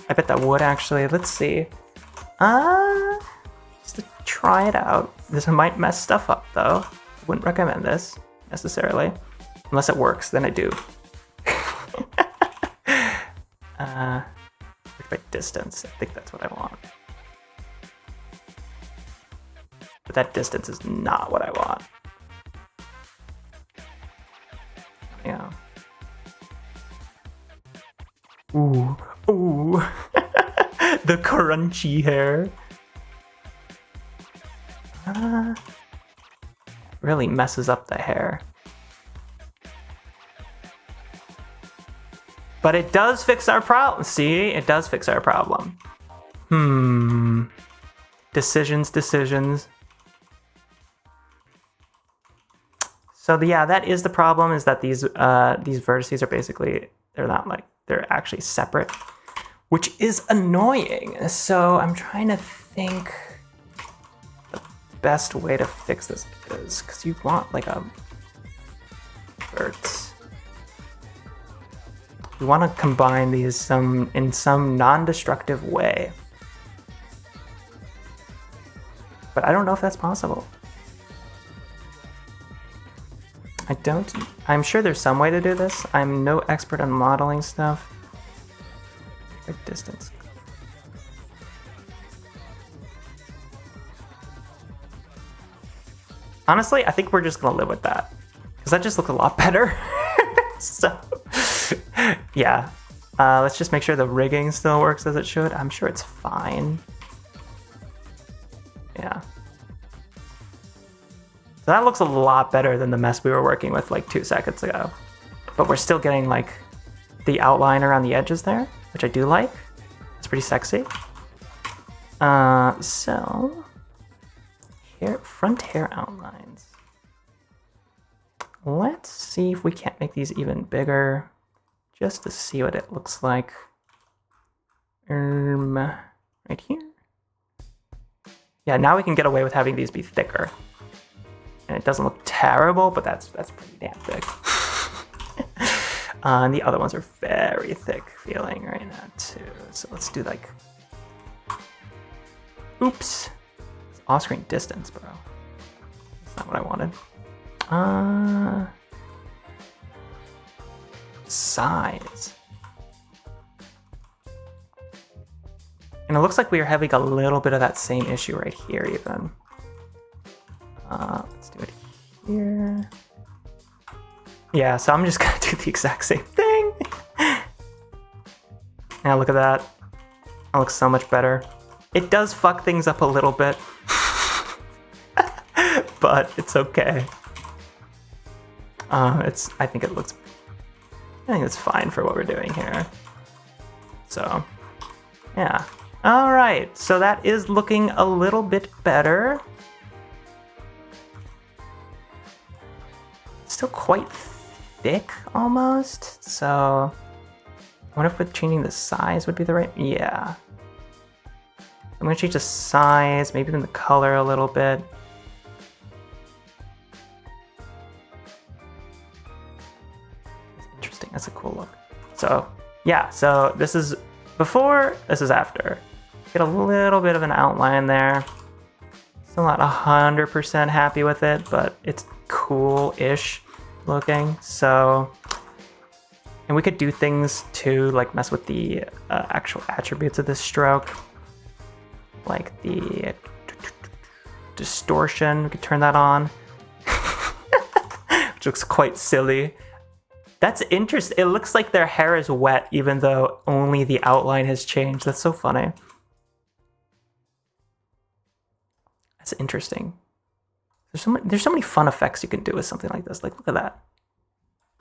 I bet that would actually. Let's see. Just to try it out. This might mess stuff up though. Wouldn't recommend this necessarily. Unless it works, then I do. By distance, I think that's what I want. But that distance is not what I want. Yeah. Ooh, ooh. The crunchy hair. Really messes up the hair. But it does fix our problem. See, it does fix our problem. Decisions. So yeah, that is the problem, is that these vertices are basically, they're actually separate, which is annoying. So I'm trying to think the best way to fix this is, because you want like a vert. You want to combine these in some non-destructive way. But I don't know if that's possible. I'm sure there's some way to do this. I'm no expert on modeling stuff. Like distance. Honestly, I think we're just gonna live with that, because that just looks a lot better. So, yeah. Let's just make sure the rigging still works as it should. I'm sure it's fine. Yeah. So that looks a lot better than the mess we were working with like 2 seconds ago. But we're still getting like the outline around the edges there, which I do like. It's pretty sexy. So here, front hair outlines. Let's see if we can't make these even bigger, just to see what it looks like. Right here. Yeah, now we can get away with having these be thicker. And it doesn't look terrible, but that's pretty damn thick. And the other ones are very thick feeling right now too. So let's do like, oops, it's off-screen distance, bro. That's not what I wanted. Size. And it looks like we are having a little bit of that same issue right here even. Let's do it here. Yeah, so I'm just gonna do the exact same thing. Now look at that. That looks so much better. It does fuck things up a little bit, but it's okay. I think it's fine for what we're doing here. So, yeah. All right, so that is looking a little bit better. Still quite thick almost, so I wonder if with changing the size would be the right, yeah. I'm gonna change the size, maybe even the color a little bit. That's interesting, that's a cool look. So yeah, so this is before, this is after. Get a little bit of an outline there. Still not 100% happy with it, but it's cool-ish looking. So, and we could do things to like mess with the actual attributes of this stroke, like the distortion. We could turn that on, which looks quite silly. That's interesting. It looks like their hair is wet, even though only the outline has changed. That's so funny. That's interesting. There's so many fun effects you can do with something like this. Like, look at that.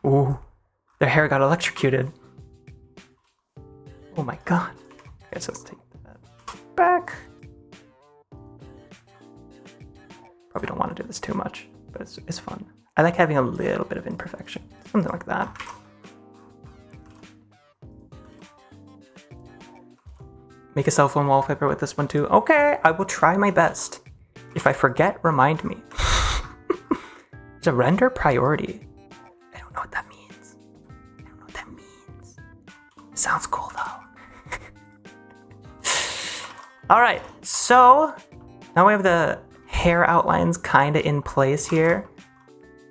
Ooh, their hair got electrocuted. Oh my god. Okay, so let's take that back. Probably don't want to do this too much, but it's fun. I like having a little bit of imperfection. Something like that. Make a cell phone wallpaper with this one too. Okay, I will try my best. If I forget, remind me. It's a render priority. I don't know what that means. I don't know what that means. It sounds cool though. All right, so now we have the hair outlines kind of in place here.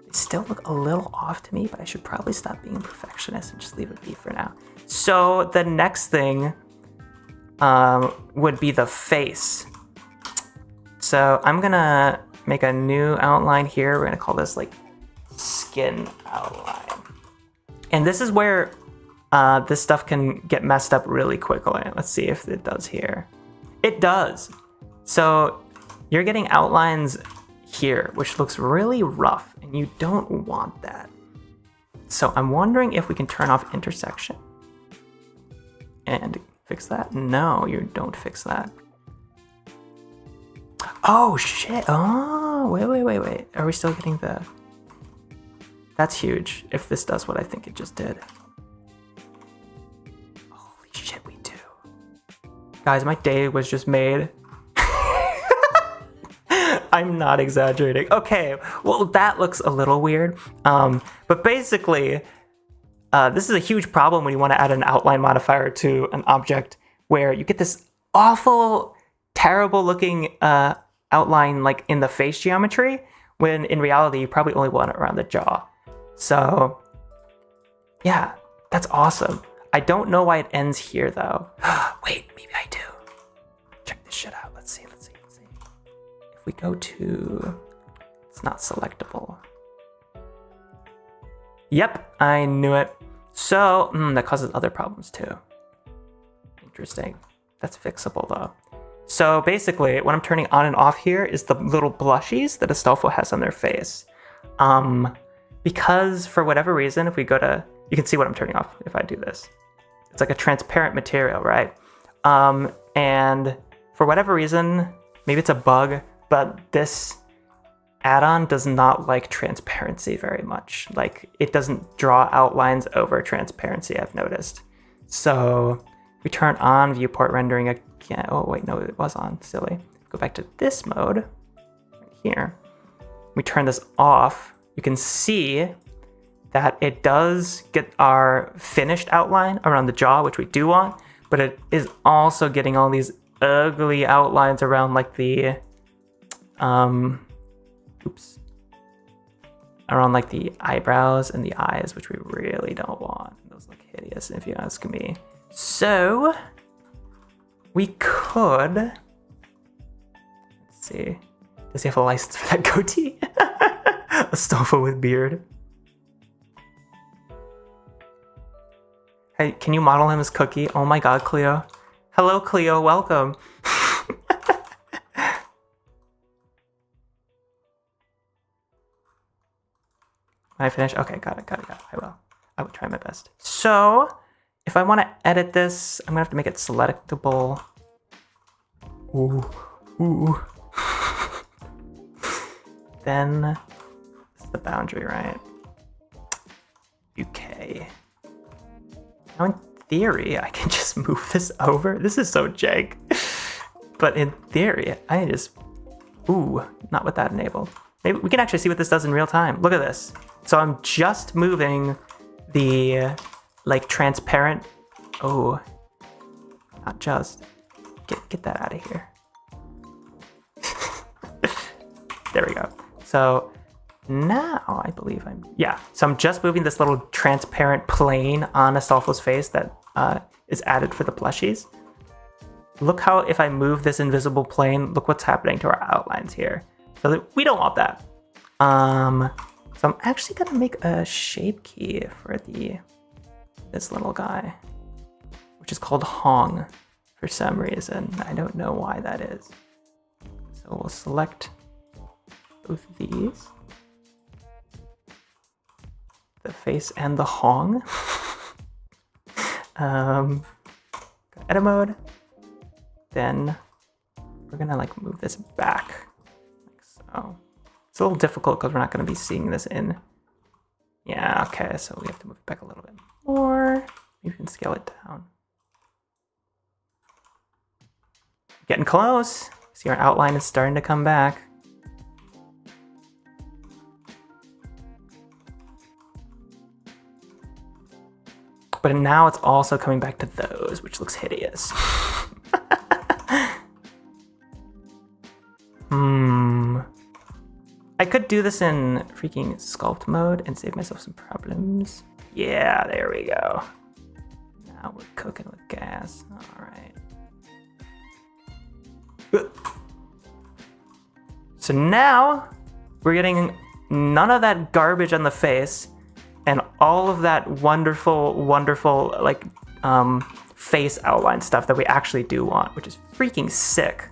They still look a little off to me, but I should probably stop being a perfectionist and just leave it be for now. So the next thing would be the face. So I'm gonna make a new outline here. We're gonna call this like skin outline. And this is where this stuff can get messed up really quickly. Let's see if it does here. It does. So you're getting outlines here, which looks really rough, and you don't want that. So I'm wondering if we can turn off intersection and fix that. No, you don't fix that. Oh shit, oh, wait. Are we still getting the... That's huge, if this does what I think it just did. Holy shit, we do. Guys, my day was just made. I'm not exaggerating. Okay, well that looks a little weird. But basically, this is a huge problem when you want to add an outline modifier to an object where you get this awful, terrible looking outline like in the face geometry, when in reality you probably only want it around the jaw. So yeah, that's awesome. I don't know why it ends here though. Wait, maybe I do. Check this shit out. Let's see. If we go to, it's not selectable. Yep, I knew it. So that causes other problems too. Interesting. That's fixable though. So basically, what I'm turning on and off here is the little blushies that Astolfo has on their face. Because for whatever reason, if we go to, you can see what I'm turning off if I do this. It's like a transparent material, right? And for whatever reason, maybe it's a bug, but this add-on does not like transparency very much. Like, it doesn't draw outlines over transparency, I've noticed. So we turn on viewport rendering again. Oh wait, no, it was on, silly. Go back to this mode, right here. We turn this off. You can see that it does get our finished outline around the jaw, which we do want, but it is also getting all these ugly outlines around like the, around like the eyebrows and the eyes, which we really don't want. Those look hideous if you ask me. So we could, let's see, does he have a license for that goatee? Astolfo with beard. Hey, can you model him as Cookie? Oh my god, Cleo. Hello, Cleo, welcome. Can I finish? Okay, got it. I will try my best. So, if I want to edit this, I'm gonna have to make it selectable. Ooh. Then, this is the boundary, right? UK. Now in theory, I can just move this over. This is so jank. But in theory, I just, not with that enabled. Maybe we can actually see what this does in real time. Look at this. So I'm just moving the, like, transparent, not just, get that out of here. There we go. So now I believe so I'm just moving this little transparent plane on Astolfo's face that is added for the plushies. Look how if I move this invisible plane, look what's happening to our outlines here. So that we don't want that. So I'm actually gonna make a shape key for this little guy, which is called Hong for some reason. I don't know why that is. So we'll select both of these, the face and the Hong. Go edit mode. Then we're gonna like move this back, like so. It's a little difficult because we're not gonna be seeing this in. Yeah, okay, so we have to move it back a little bit more. Maybe we can scale it down. Getting close. See, our outline is starting to come back. But now it's also coming back to those, which looks hideous. I could do this in freaking sculpt mode and save myself some problems. Yeah, there we go. Now we're cooking with gas. All right. So now we're getting none of that garbage on the face and all of that wonderful, wonderful like face outline stuff that we actually do want, which is freaking sick.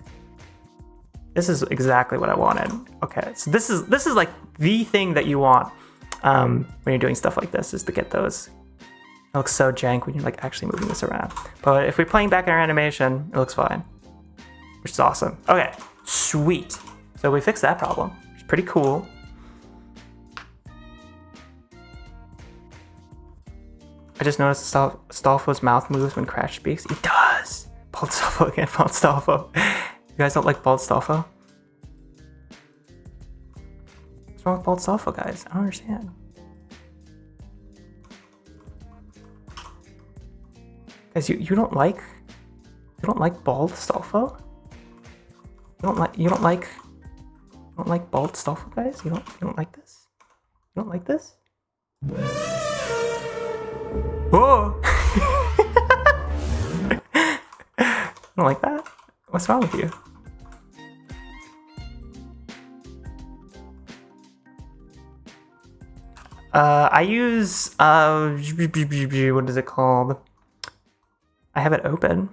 This is exactly what I wanted. Okay, so this is like the thing that you want when you're doing stuff like this, is to get those. It looks so jank when you're like actually moving this around. But if we're playing back in our animation, it looks fine, which is awesome. Okay, sweet. So we fixed that problem, which is pretty cool. I just noticed Astolfo's mouth moves when Crash speaks. He does. Bald Astolfo again, Bald Astolfo. You guys don't like Bald Astolfo? What's wrong with Bald Astolfo, guys? I don't understand. Guys, you don't like Bald Astolfo? You don't like Bald Astolfo, guys? You don't like this? You don't like this? Whoa! You don't like that? What's wrong with you? I use what is it called? I have it open.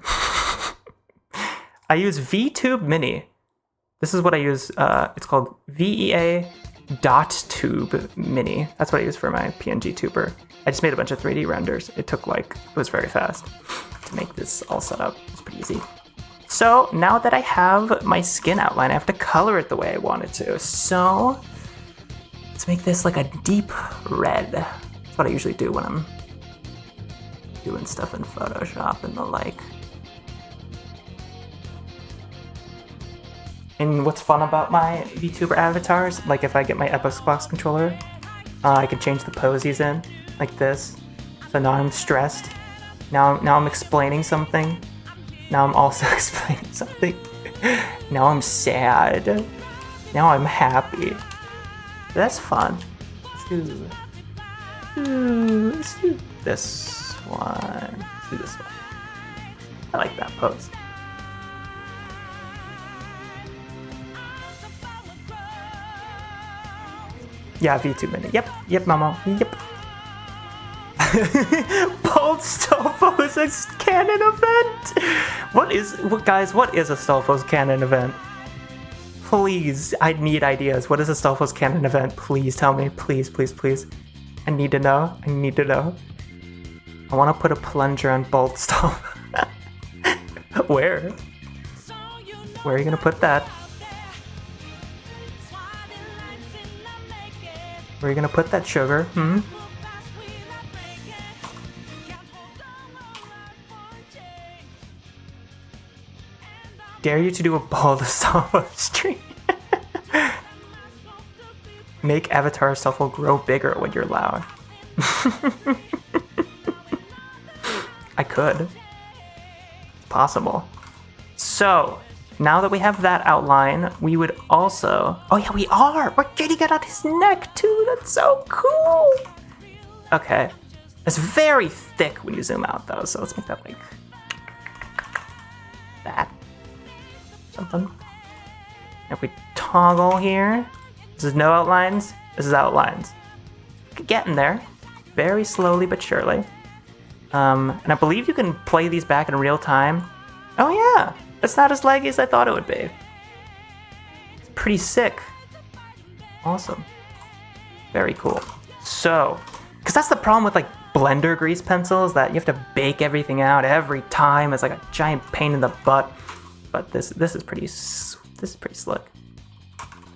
I use VTube Mini. This is what I use. It's called VEA.tube Mini. That's what I use for my PNG tuber. I just made a bunch of 3D renders. It was very fast to make this all set up. It's pretty easy. So now that I have my skin outline, I have to color it the way I want it to. So let's make this like a deep red. That's what I usually do when I'm doing stuff in Photoshop and the like. And what's fun about my VTuber avatars, like if I get my Xbox controller, I can change the pose he's in, like this. So now I'm stressed. Now I'm explaining something. Now I'm also explaining something. Now I'm sad. Now I'm happy. That's fun. Let's do this one. Let's do this one. I like that pose. Yeah, V2 minute. Yep, Momo. Yep. Bold Astolfo-Verse canon event. Guys? What is Astolfo's canon event? Please, I need ideas. What is Astolfo's canon event? Please tell me. Please. I need to know. I want to put a plunger on Bold Astolfo. Where? Where are you gonna put that? Where are you gonna put that, sugar? Dare you to do a Bold Astolfo stream. Make Avatar Astolfo grow bigger when you're loud. I could. It's possible. So, now that we have that outline, we would also... Oh yeah, we are! We're getting it on his neck too! That's so cool! Okay. It's very thick when you zoom out though, so let's make that like... that. Something. If we toggle here... This is no outlines, this is outlines. Getting there. Very slowly but surely. And I believe you can play these back in real time. Oh yeah! It's not as laggy as I thought it would be. It's pretty sick. Awesome. Very cool. So, because that's the problem with like Blender grease pencils, that you have to bake everything out every time. It's like a giant pain in the butt. But this is pretty slick.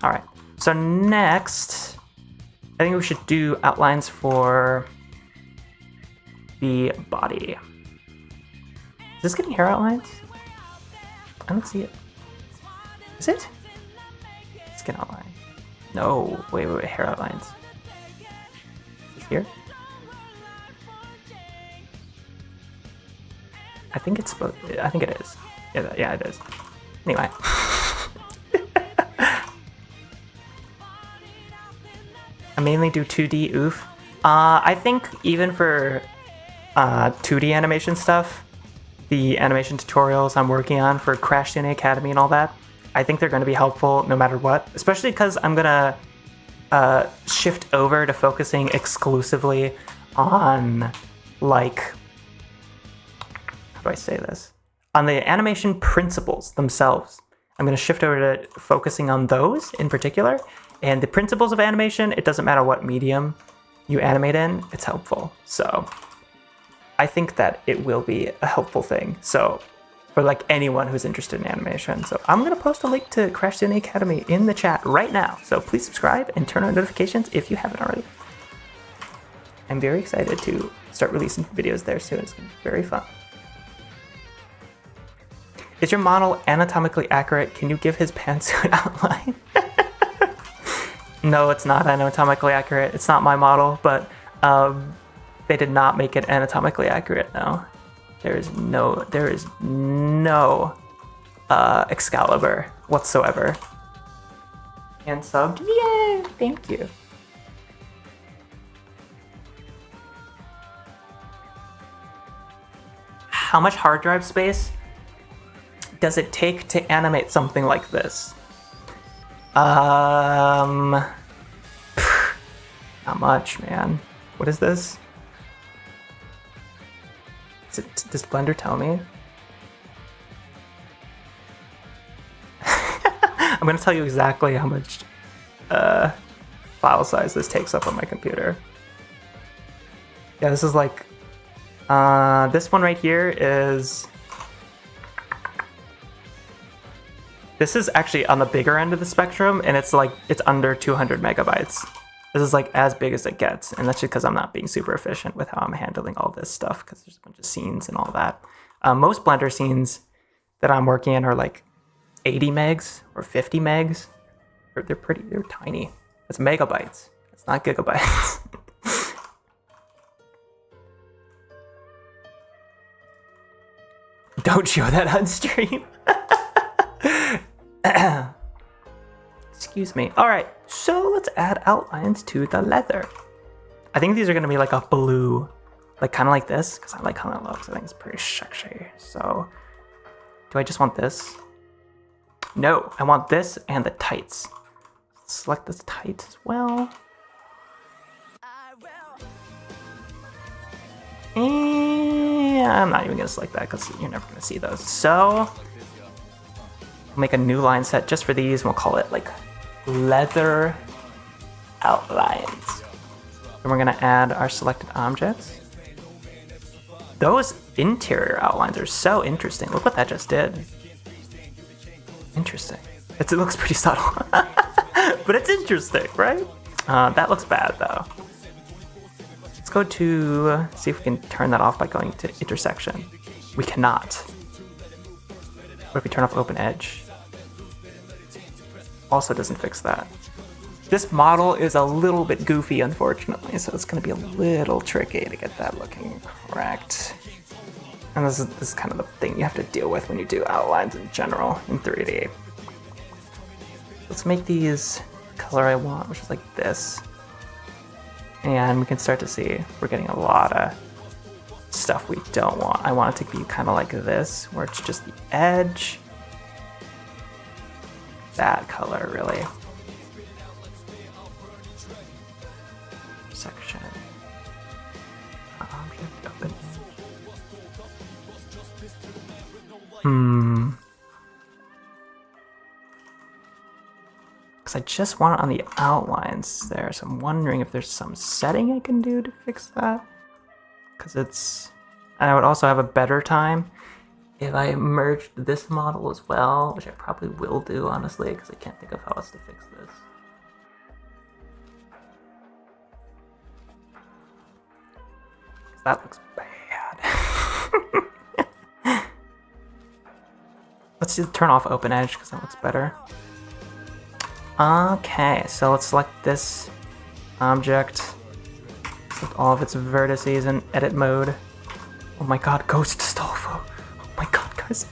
All right. So next, I think we should do outlines for the body. Is this getting hair outlines? I don't see it. Is it? Skin outline. No, wait, hair outlines. Is it here? I think it's supposed. I think it is. Yeah, it is. Anyway. I mainly do 2D oof. I think even for 2D animation stuff, the animation tutorials I'm working on for Crashsune Academy and all that, I think they're going to be helpful no matter what, especially because I'm going to shift over to focusing exclusively on, like, how do I say this? On the animation principles themselves. I'm going to shift over to focusing on those in particular. And the principles of animation, it doesn't matter what medium you animate in, it's helpful. So I think that it will be a helpful thing. So for like anyone who's interested in animation. So I'm going to post a link to Crashsune Academy in the chat right now. So please subscribe and turn on notifications if you haven't already. I'm very excited to start releasing videos there soon. It's going to be very fun. Is your model anatomically accurate? Can you give his pantsuit outline? No, it's not anatomically accurate. It's not my model, but they did not make it anatomically accurate. No, there is no Excalibur whatsoever. And subbed, yay! Thank you. How much hard drive space does it take to animate something like this? Not much, man. What is this? Does Blender tell me? I'm gonna tell you exactly how much file size this takes up on my computer. Yeah, this is like, this one right here is, this is actually on the bigger end of the spectrum, and it's like, it's under 200 megabytes. This is like as big as it gets, and that's just because I'm not being super efficient with how I'm handling all this stuff, because there's a bunch of scenes and all that. Most Blender scenes that I'm working in are like 80 megs or 50 megs. They're tiny. It's megabytes. It's not gigabytes. Don't show that on stream. Excuse me. All right, so let's add outlines to the leather. I think these are gonna be like a blue, like kind of like this, because I like how that looks. I think it's pretty sexy. So, do I just want this? No, I want this and the tights. Select this tights as well. And I'm not even gonna select that because you're never gonna see those. So, we'll make a new line set just for these, and we'll call it like leather outlines. And we're gonna add our selected objects. Those interior outlines are so interesting. Look what that just did. Interesting. It looks pretty subtle, but it's interesting, right? That looks bad though. Let's go to, see if we can turn that off by going to intersection. We cannot. What if we turn off open edge? Also doesn't fix that. This model is a little bit goofy, unfortunately, so it's gonna be a little tricky to get that looking correct. And this is kind of the thing you have to deal with when you do outlines in general in 3D. Let's make these the color I want, which is like this. And we can start to see we're getting a lot of stuff we don't want. I want it to be kind of like this, where it's just the edge. That color, really. Section. Object open. Because I just want it on the outlines there, so I'm wondering if there's some setting I can do to fix that. Because it's... And I would also have a better time if I merged this model as well, which I probably will do, honestly, because I can't think of how else to fix this. That looks bad. Let's just turn off open edge because that looks better. Okay, so let's select this object, select all of its vertices in edit mode. Oh my god, Ghost Astolfo. Oh my god, guys.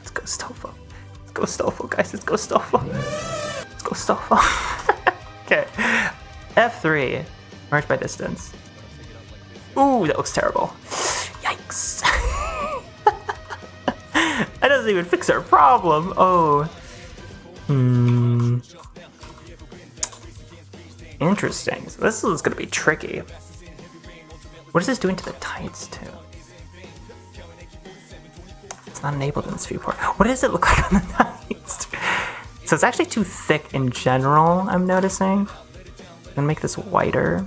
It's Ghost Astolfo. It's Ghost Astolfo, guys. It's Ghost Astolfo. It's Ghost Astolfo. Okay. F3. Merge by distance. Ooh, that looks terrible. Yikes. That doesn't even fix our problem. Oh. Interesting. So this is going to be tricky. What is this doing to the tights, too? It's not enabled in this viewport. What does it look like on the tights? So it's actually too thick in general, I'm noticing. I'm going to make this whiter.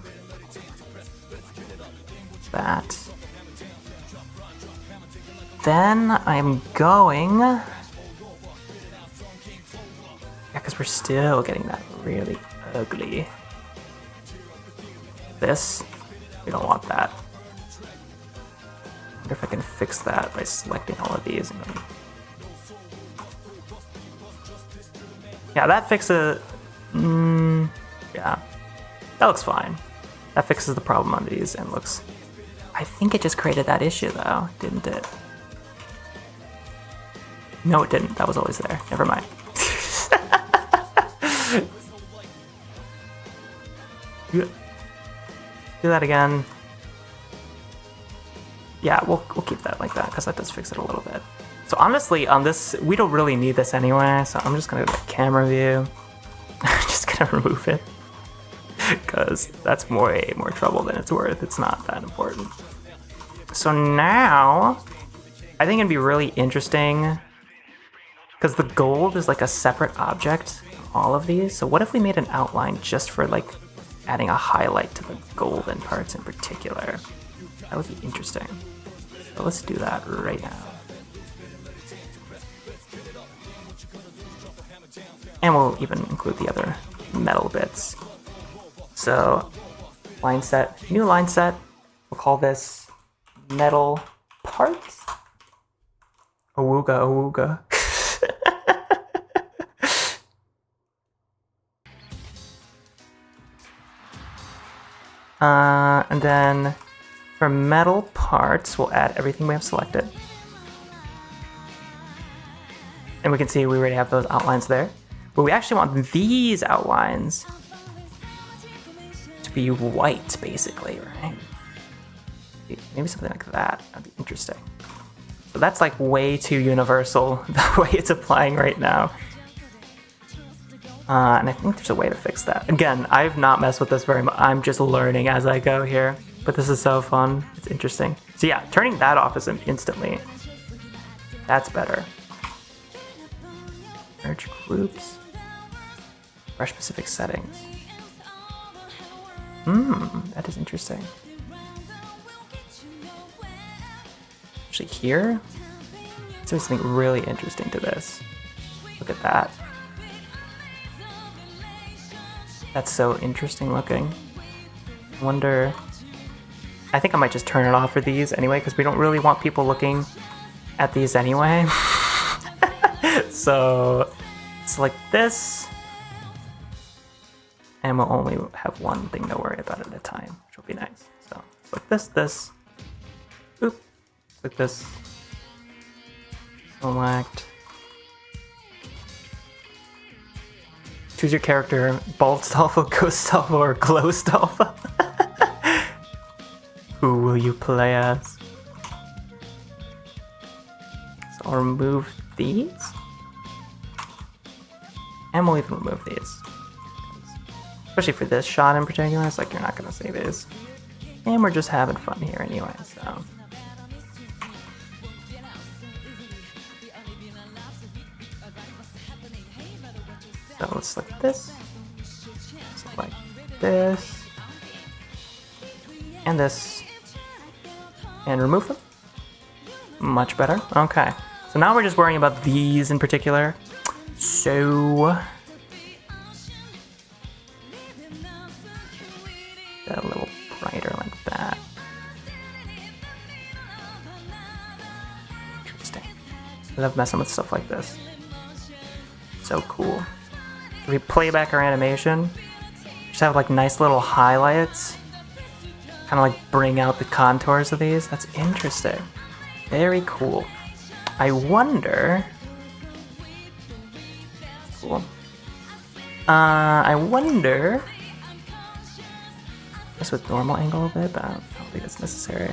That. Then I'm going... Yeah, because we're still getting that really ugly. This, we don't want that. I wonder if I can fix that by selecting all of these. And then... Yeah, that fixes... yeah, that looks fine. That fixes the problem on these and looks... I think it just created that issue though, didn't it? No, it didn't. That was always there. Never mind. Do that again. Yeah, we'll keep that like that because that does fix it a little bit. So honestly, on this, we don't really need this anyway, so I'm just gonna go to camera view. I'm just gonna remove it. because that's way more trouble than it's worth. It's not that important. So now, I think it'd be really interesting, because the gold is like a separate object, all of these. So what if we made an outline just for like adding a highlight to the golden parts in particular? That would be interesting. So let's do that right now. And we'll even include the other metal bits. So, line set, new line set. We'll call this metal parts. Awooga, awooga. And then for metal parts, we'll add everything we have selected. And we can see we already have those outlines there. But we actually want these outlines to be white, basically, right? Maybe something like that. That'd be interesting. So that's like way too universal, the way it's applying right now. And I think there's a way to fix that. Again, I've not messed with this very much. I'm just learning as I go here. But this is so fun. It's interesting. So yeah, turning that off is instantly. That's better. Merge groups. Brush specific settings. That is interesting. Actually here, there's something really interesting to this. Look at that. That's so interesting looking. I wonder, I think I might just turn it off for these anyway, because we don't really want people looking at these anyway. So it's like this, and we'll only have one thing to worry about at a time, which will be nice. So it's like this, oop, like this, select, choose your character, Bald Astolfo, Ghost Astolfo, or Glow Astolfo. Who will you play as? So I'll remove these. And we'll even remove these. Especially for this shot in particular, it's like you're not gonna see these. And we're just having fun here anyway, so. So let's select this. Select this. And this. And remove them. Much better. Okay. So now we're just worrying about these in particular. So get a little brighter like that. Interesting. I love messing with stuff like this. So cool. If we play back our animation, just have like nice little highlights. Kind of like bring out the contours of these. That's interesting. Very cool. I wonder. Cool. I wonder. This with normal angle a bit, but I don't think it's necessary.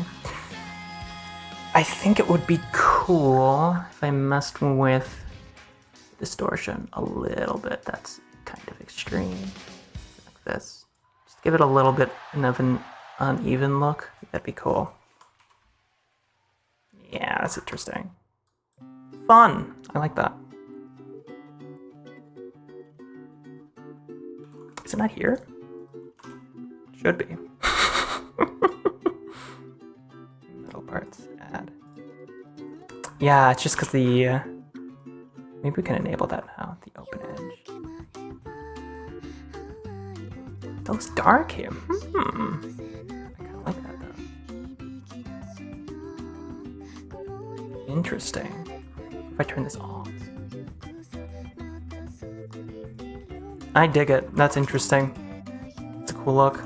I think it would be cool if I messed with distortion a little bit. That's kind of extreme. Like this. Just give it a little bit of an uneven look. That'd be cool. Yeah, that's interesting. Fun! I like that. Is it not here? Should be. Middle parts, add. Yeah, it's just because the... maybe we can enable that now, the open edge. It looks dark here. I kind of like that though. Interesting. If I turn this off. I dig it. That's interesting. It's a cool look.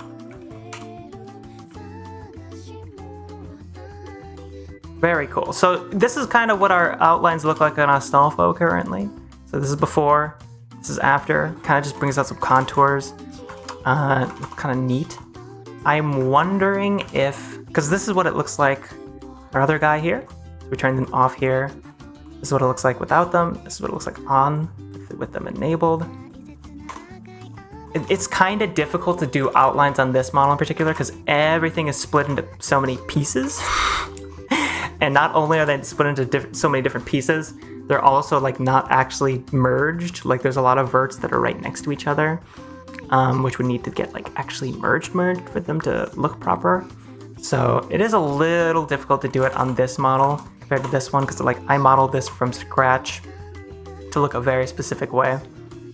Very cool. So this is kind of what our outlines look like on Astolfo currently. So this is before, this is after. Kind of just brings out some contours. Kind of neat. I'm wondering if, because this is what it looks like our other guy here. We turn them off here. This is what it looks like without them. This is what it looks like on, with them enabled. it's kind of difficult to do outlines on this model in particular because everything is split into so many pieces. And not only are they split into so many different pieces, they're also like not actually merged. Like there's a lot of verts that are right next to each other, which would need to get like actually merged for them to look proper. So it is a little difficult to do it on this model compared to this one because like I modeled this from scratch to look a very specific way.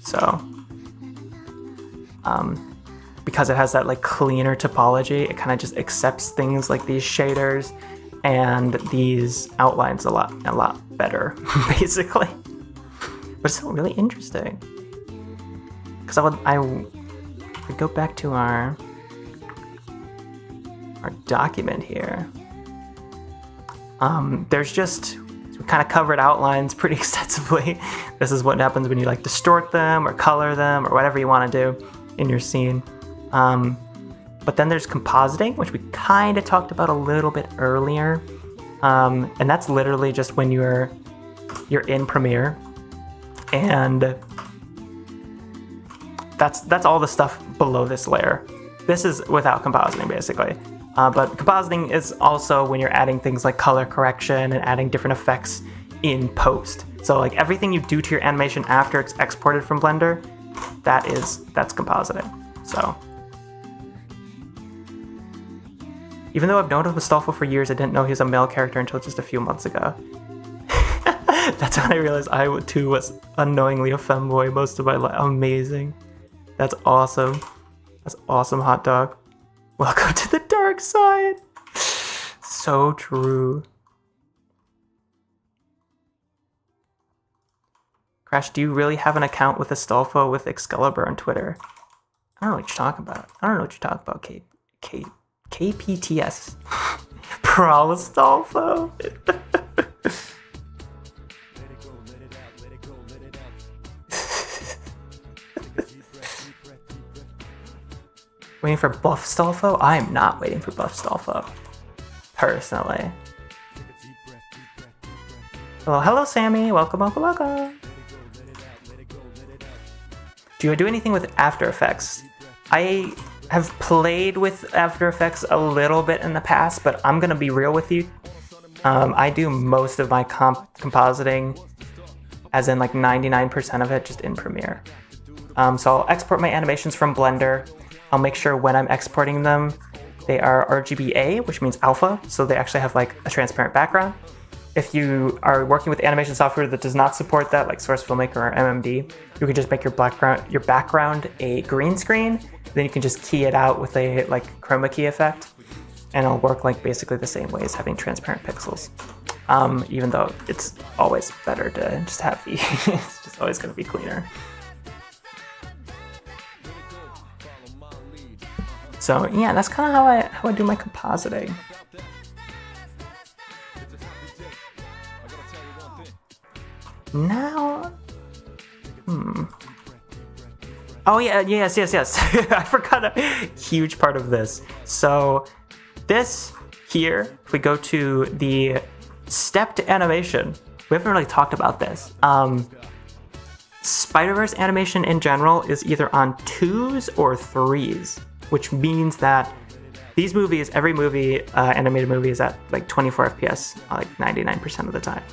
So because it has that like cleaner topology, it kind of just accepts things like these shaders and these outlines a lot better, basically. But it's still really interesting because I would go back to our document here. There's just, we kind of covered outlines pretty extensively. This is what happens when you like distort them or color them or whatever you want to do in your scene. But then there's compositing, which we kind of talked about a little bit earlier. And that's literally just when you're in Premiere, and that's all the stuff below this layer. This is without compositing, basically. But compositing is also when you're adding things like color correction and adding different effects in post. So like everything you do to your animation after it's exported from Blender, that's compositing. So even though I've known of Astolfo for years, I didn't know he was a male character until just a few months ago. That's when I realized I too was unknowingly a femboy most of my life. Amazing. That's awesome. That's awesome, hot dog. Welcome to the dark side. So true. Crash, do you really have an account with Astolfo with Excalibur on Twitter? I don't know what you're talking about. I don't know what you're talking about, KPTS. Pro Astolfo. Waiting for buff Astolfo? I'm not waiting for buff Astolfo, personally. Hello, Sammy. Welcome. Do you do anything with After Effects? I have played with After Effects a little bit in the past, but I'm gonna be real with you. I do most of my compositing, as in like 99% of it, just in Premiere. So I'll export my animations from Blender. I'll make sure when I'm exporting them, they are RGBA, which means alpha, so they actually have like a transparent background. If you are working with animation software that does not support that, like Source Filmmaker or MMD, you can just make your background a green screen. Then you can just key it out with a like chroma key effect, and it'll work like basically the same way as having transparent pixels. Even though it's always better to just have the, it's just always going to be cleaner. So yeah, that's kind of how I do my compositing. Now, oh yeah, yes. I forgot a huge part of this. So this here, if we go to the stepped animation, we haven't really talked about this. Spider-Verse animation in general is either on 2s or 3s, which means that these movies, every movie, animated movie is at like 24 FPS, like 99% of the time.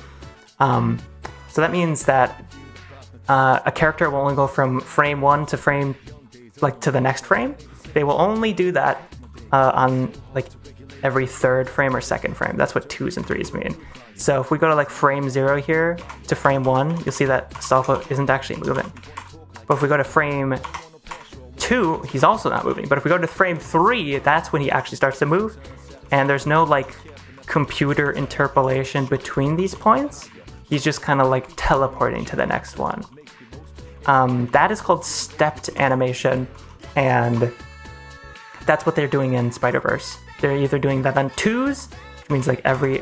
So that means that a character will only go from frame 1 to frame, like to the next frame. They will only do that on like every third frame or second frame. That's what 2s and 3s mean. So if we go to like frame 0 here to frame 1, you'll see that Astolfo isn't actually moving. But if we go to frame 2, he's also not moving. But if we go to frame 3, that's when he actually starts to move. And there's no like computer interpolation between these points. He's just kind of like teleporting to the next one. That is called stepped animation, and that's what they're doing in Spider-Verse. They're either doing that on 2s, which means like every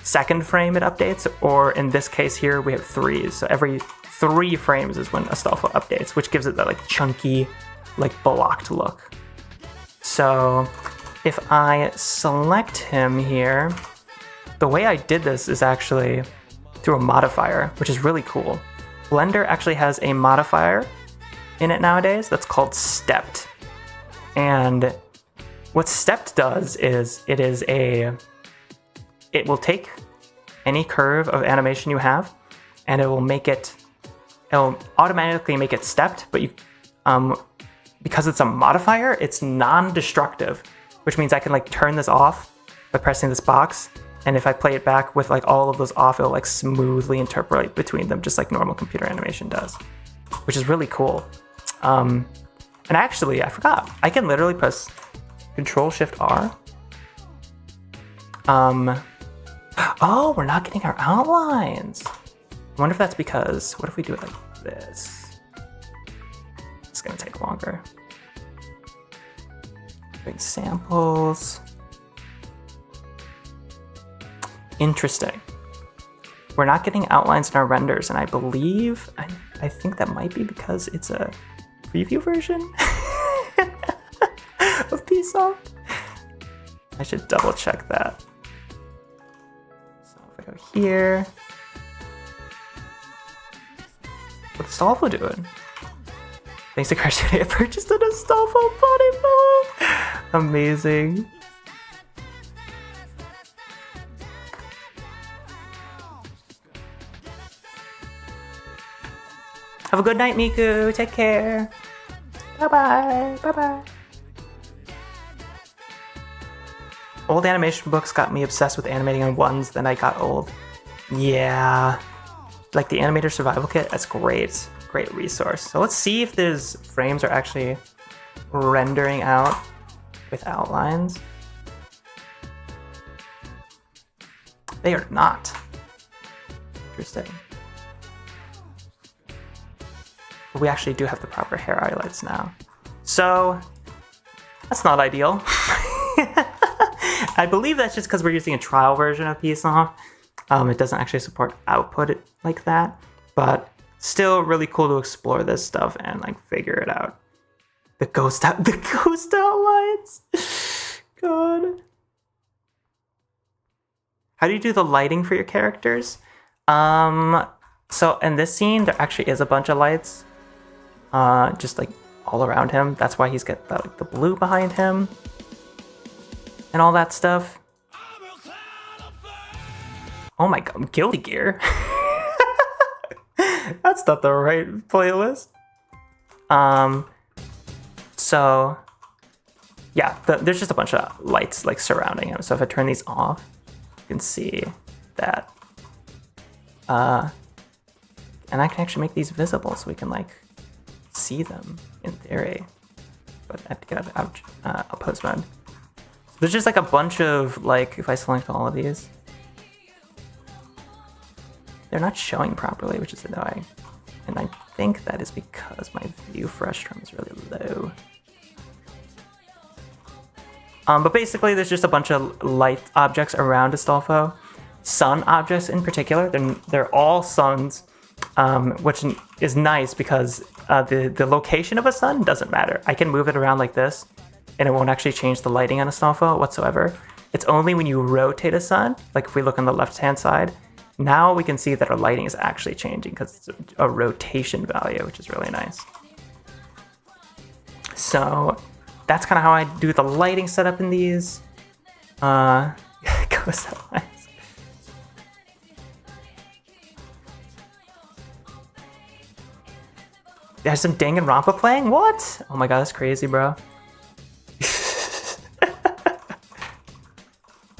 second frame it updates, or in this case here we have 3s. So every 3 frames is when Astolfo updates, which gives it that like chunky, like blocked look. So if I select him here, the way I did this is actually through a modifier, which is really cool. Blender actually has a modifier in it nowadays that's called stepped. And what stepped does is it will take any curve of animation you have and it'll automatically make it stepped, but you because it's a modifier, it's non-destructive, which means I can like turn this off by pressing this box, and if I play it back with like all of those off, it'll like smoothly interpolate between them just like normal computer animation does, which is really cool. And actually, I forgot, I can literally press Control-Shift-R. Oh, we're not getting our outlines. I wonder if that's because, what if we do it like this? It's gonna take longer. Big samples. Interesting. We're not getting outlines in our renders, and I believe, I think that might be because it's a preview version of Psoft. I should double check that. So if I go here, what's Astolfo doing? Thanks to Crashsune, I purchased an Astolfo body pillow. Amazing. Have a good night, Miku. Take care. Bye-bye. Bye-bye. Old animation books got me obsessed with animating on ones, then I got old. Yeah. Like the Animator Survival Kit, that's great. Great resource. So let's see if these frames are actually rendering out with outlines. They are not. Interesting. But we actually do have the proper hair highlights now. So that's not ideal. I believe that's just because we're using a trial version of Psoft. It doesn't actually support output like that, but still really cool to explore this stuff and like figure it out. The ghost outlines. God. How do you do the lighting for your characters? So in this scene, there actually is a bunch of lights, just like all around him. That's why he's got the blue behind him and all that stuff. Oh my god, Guilty Gear. That's not the right playlist. So yeah, there's just a bunch of lights like surrounding him. So if I turn these off, you can see that. And I can actually make these visible so we can like see them in theory. But I have to get out of post mode. So there's just like a bunch of like, if I select all of these, they're not showing properly, which is annoying. And I think that is because my view frustrum is really low. But basically there's just a bunch of light objects around Astolfo. Sun objects in particular, they're all suns, which is nice because the location of a sun doesn't matter. I can move it around like this and it won't actually change the lighting on Astolfo whatsoever. It's only when you rotate a sun, like if we look on the left-hand side, now we can see that our lighting is actually changing because it's a rotation value, which is really nice. So that's kind of how I do the lighting setup in these. Ghost outlines. There's some Danganronpa playing? What? Oh my god, that's crazy, bro.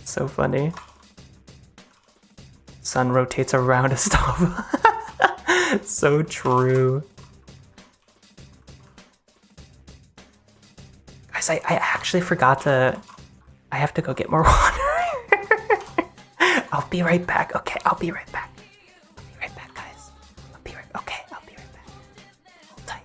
So funny. Sun rotates around Astolfo. So true. Guys, I actually forgot to... I have to go get more water. I'll be right back. Okay, I'll be right back. I'll be right back, guys. Okay, I'll be right back. Hold tight.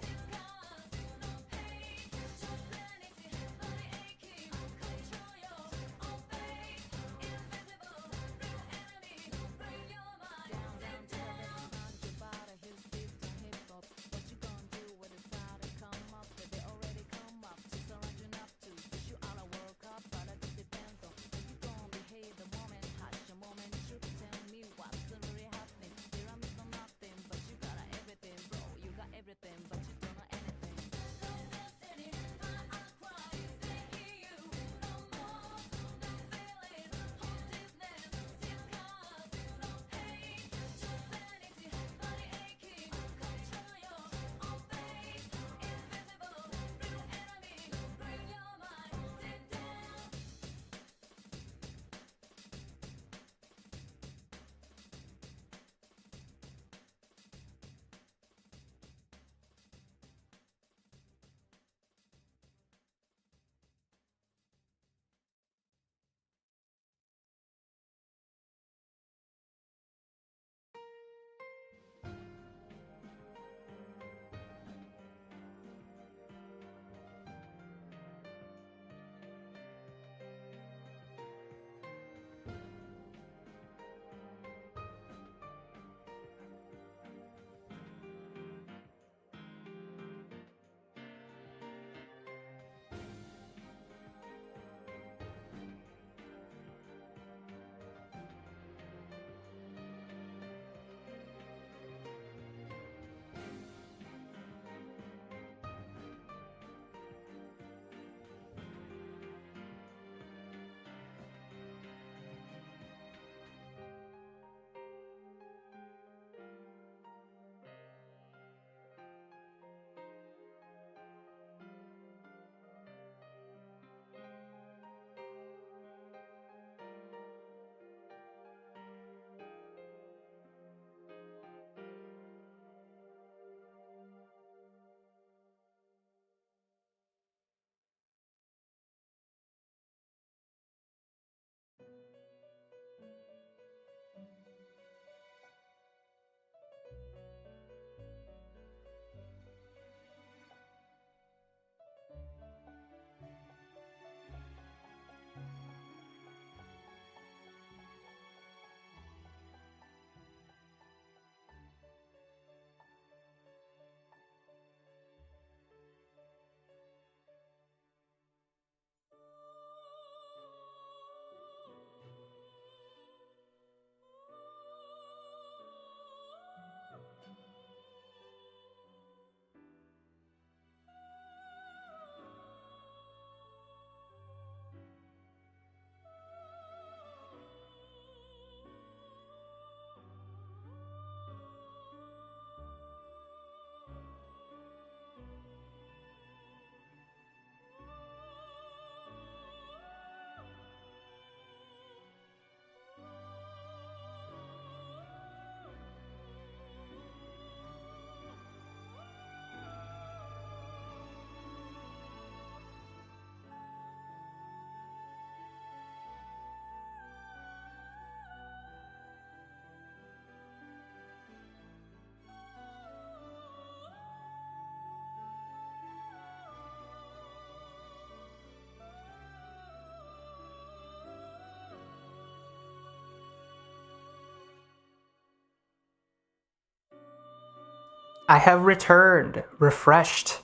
I have returned, refreshed.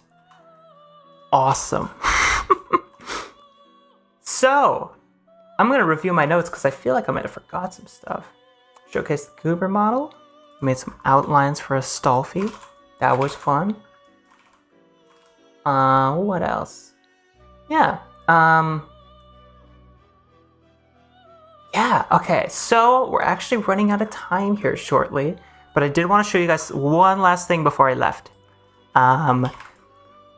Awesome. So, I'm going to review my notes because I feel like I might have forgot some stuff. Showcase the Goober model. Made some outlines for Astolfi. That was fun. What else? Yeah. Yeah, okay. So, we're actually running out of time here shortly. But I did want to show you guys one last thing before I left. And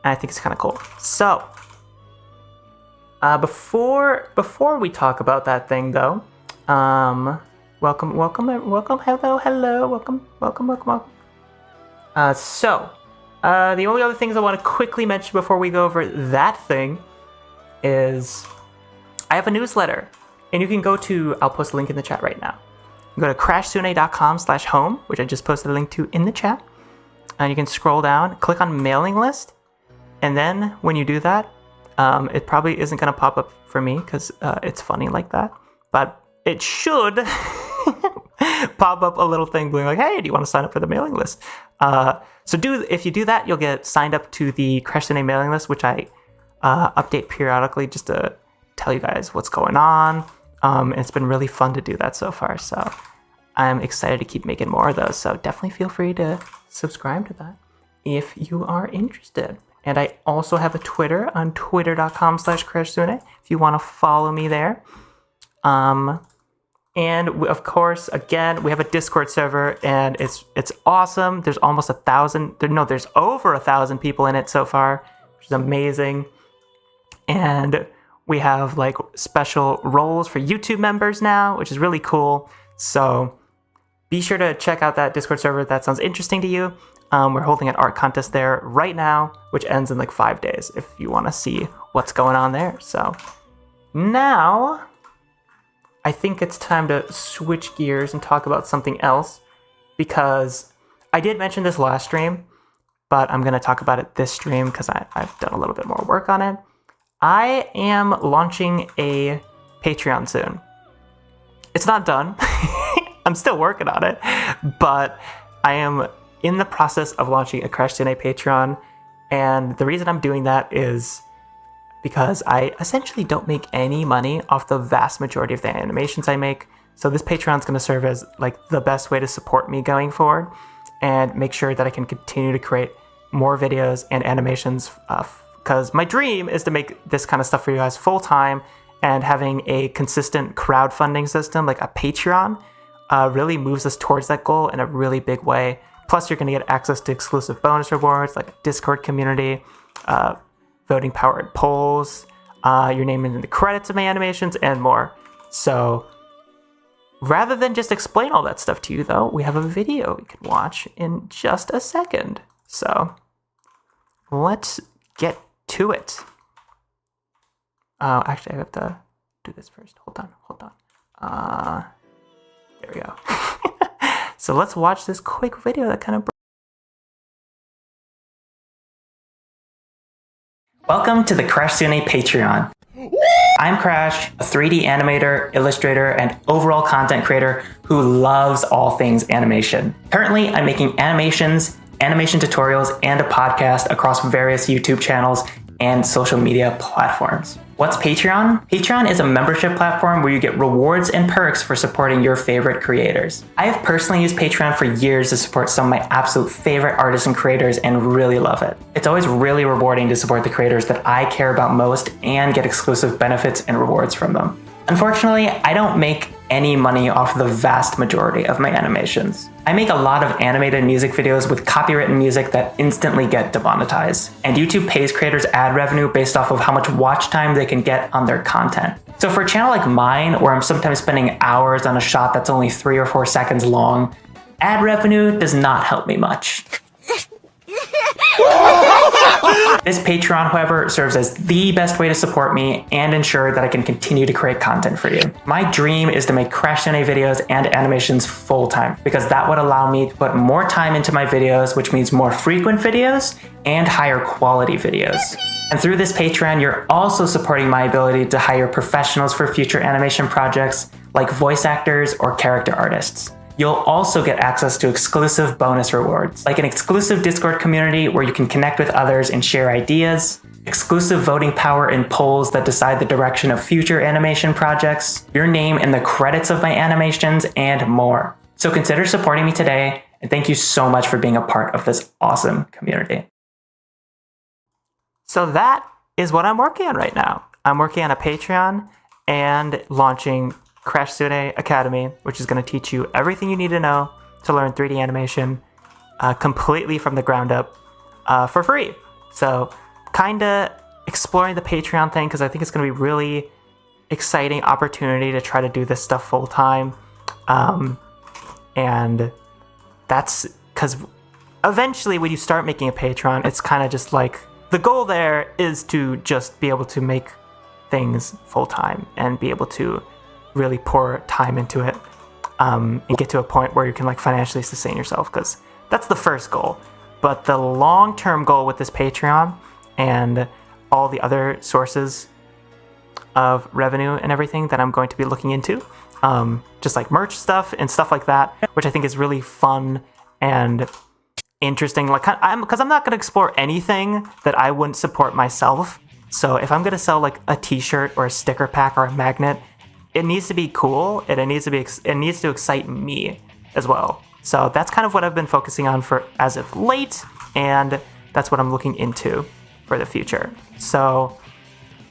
I think it's kind of cool. So, before we talk about that thing, though, welcome, hello, welcome. The only other things I want to quickly mention before we go over that thing is I have a newsletter, and you can go to, I'll post a link in the chat right now. Go to crashsune.com/home, which I just posted a link to in the chat, and you can scroll down, click on mailing list, and then when you do that, it probably isn't going to pop up for me because it's funny like that, but it should pop up a little thing being like, hey, do you want to sign up for the mailing list? If you do that, you'll get signed up to the Crashsune mailing list, which I update periodically just to tell you guys what's going on. It's been really fun to do that so far, so I'm excited to keep making more of those, so definitely feel free to subscribe to that if you are interested. And I also have a Twitter on twitter.com/Crashsune if you want to follow me there. And of course, again, we have a Discord server, and it's awesome. There's almost 1,000. There's over 1,000 people in it so far, which is amazing. And we have like special roles for YouTube members now, which is really cool. So be sure to check out that Discord server if that sounds interesting to you. We're holding an art contest there right now, which ends in like 5 days if you want to see what's going on there. So now I think it's time to switch gears and talk about something else, because I did mention this last stream, but I'm going to talk about it this stream because I've done a little bit more work on it. I am launching a Patreon soon. It's not done. I'm still working on it, but I am in the process of launching a Crashsune Patreon, and the reason I'm doing that is because I essentially don't make any money off the vast majority of the animations I make. So this Patreon is going to serve as like the best way to support me going forward and make sure that I can continue to create more videos and animations, because my dream is to make this kind of stuff for you guys full time, and having a consistent crowdfunding system like a Patreon really moves us towards that goal in a really big way. Plus, you're going to get access to exclusive bonus rewards like a Discord community, voting powered polls, your name in the credits of my animations, and more. So rather than just explain all that stuff to you, though, we have a video you can watch in just a second. So let's get to it. Actually, I have to do this first. Hold on. There we go. So let's watch this quick video that kind of... Welcome to the Crashsune Patreon. I'm Crash, a 3D animator, illustrator, and overall content creator who loves all things animation. Currently, I'm making animations, animation tutorials, and a podcast across various YouTube channels and social media platforms. What's Patreon? Patreon is a membership platform where you get rewards and perks for supporting your favorite creators. I have personally used Patreon for years to support some of my absolute favorite artists and creators and really love it. It's always really rewarding to support the creators that I care about most and get exclusive benefits and rewards from them. Unfortunately, I don't make any money off the vast majority of my animations. I make a lot of animated music videos with copywritten music that instantly get demonetized, and YouTube pays creators ad revenue based off of how much watch time they can get on their content. So for a channel like mine, where I'm sometimes spending hours on a shot that's only 3 or 4 seconds long, ad revenue does not help me much. This Patreon, however, serves as the best way to support me and ensure that I can continue to create content for you. My dream is to make Crashsune videos and animations full-time, because that would allow me to put more time into my videos, which means more frequent videos and higher quality videos. And through this Patreon, you're also supporting my ability to hire professionals for future animation projects, like voice actors or character artists. You'll also get access to exclusive bonus rewards, like an exclusive Discord community where you can connect with others and share ideas, exclusive voting power in polls that decide the direction of future animation projects, your name in the credits of my animations, and more. So consider supporting me today, and thank you so much for being a part of this awesome community. So that is what I'm working on right now. I'm working on a Patreon and launching Crashsune Academy, which is going to teach you everything you need to know to learn 3D animation completely from the ground up for free. So kind of exploring the Patreon thing because I think it's going to be really exciting opportunity to try to do this stuff full time. And that's because eventually when you start making a Patreon, it's kind of just like the goal there is to just be able to make things full time and be able to really pour time into it and get to a point where you can like financially sustain yourself, because that's the first goal. But the long-term goal with this Patreon and all the other sources of revenue and everything that I'm going to be looking into, just like merch stuff and stuff like that, which I think is really fun and interesting. Like I'm not going to explore anything that I wouldn't support myself. So if I'm going to sell like a t-shirt or a sticker pack or a magnet, it needs to be cool and it needs to excite me as well. So that's kind of what I've been focusing on for as of late, and that's what I'm looking into for the future. So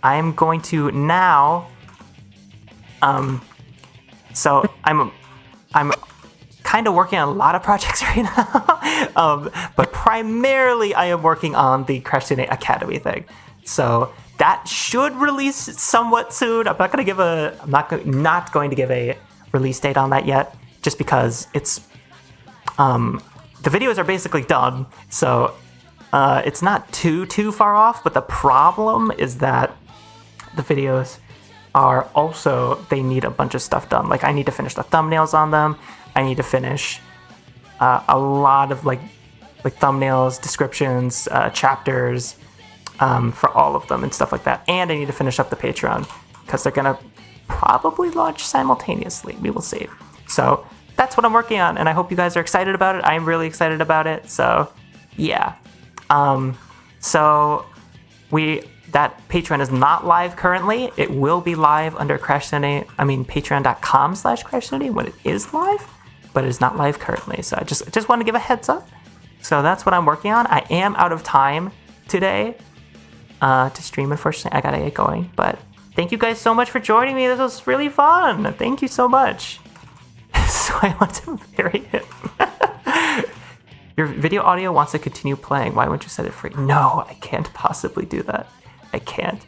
I'm going to now so I'm kind of working on a lot of projects right now, but primarily I am working on the Crashsune Academy thing. So that should release somewhat soon. I'm not going to give a release date on that yet, just because it's the videos are basically done, so it's not too far off. But the problem is that the videos are also, they need a bunch of stuff done. Like I need to finish the thumbnails on them. I need to finish a lot of like thumbnails, descriptions, chapters for all of them and stuff like that. And I need to finish up the Patreon because they're gonna probably launch simultaneously. We will see. So that's what I'm working on, and I hope you guys are excited about it. I'm really excited about it. So yeah. So that Patreon is not live currently. It will be live under patreon.com/Crashsune when it is live, but it is not live currently. So I just want to give a heads up. So that's what I'm working on. I am out of time today to stream. Unfortunately, I gotta get going. But thank you guys so much for joining me. This was really fun. Thank you so much. So I want to vary it. Your video audio wants to continue playing. Why wouldn't you set it free? No, I can't possibly do that. I can't.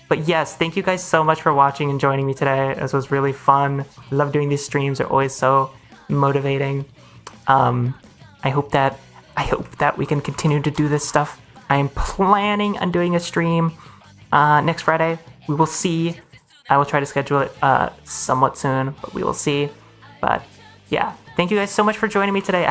But yes, thank you guys so much for watching and joining me today. This was really fun. I love doing these streams. They're always so motivating. I hope that we can continue to do this stuff. I am planning on doing a stream next Friday. We will see. I will try to schedule it somewhat soon, but we will see. But yeah, thank you guys so much for joining me today.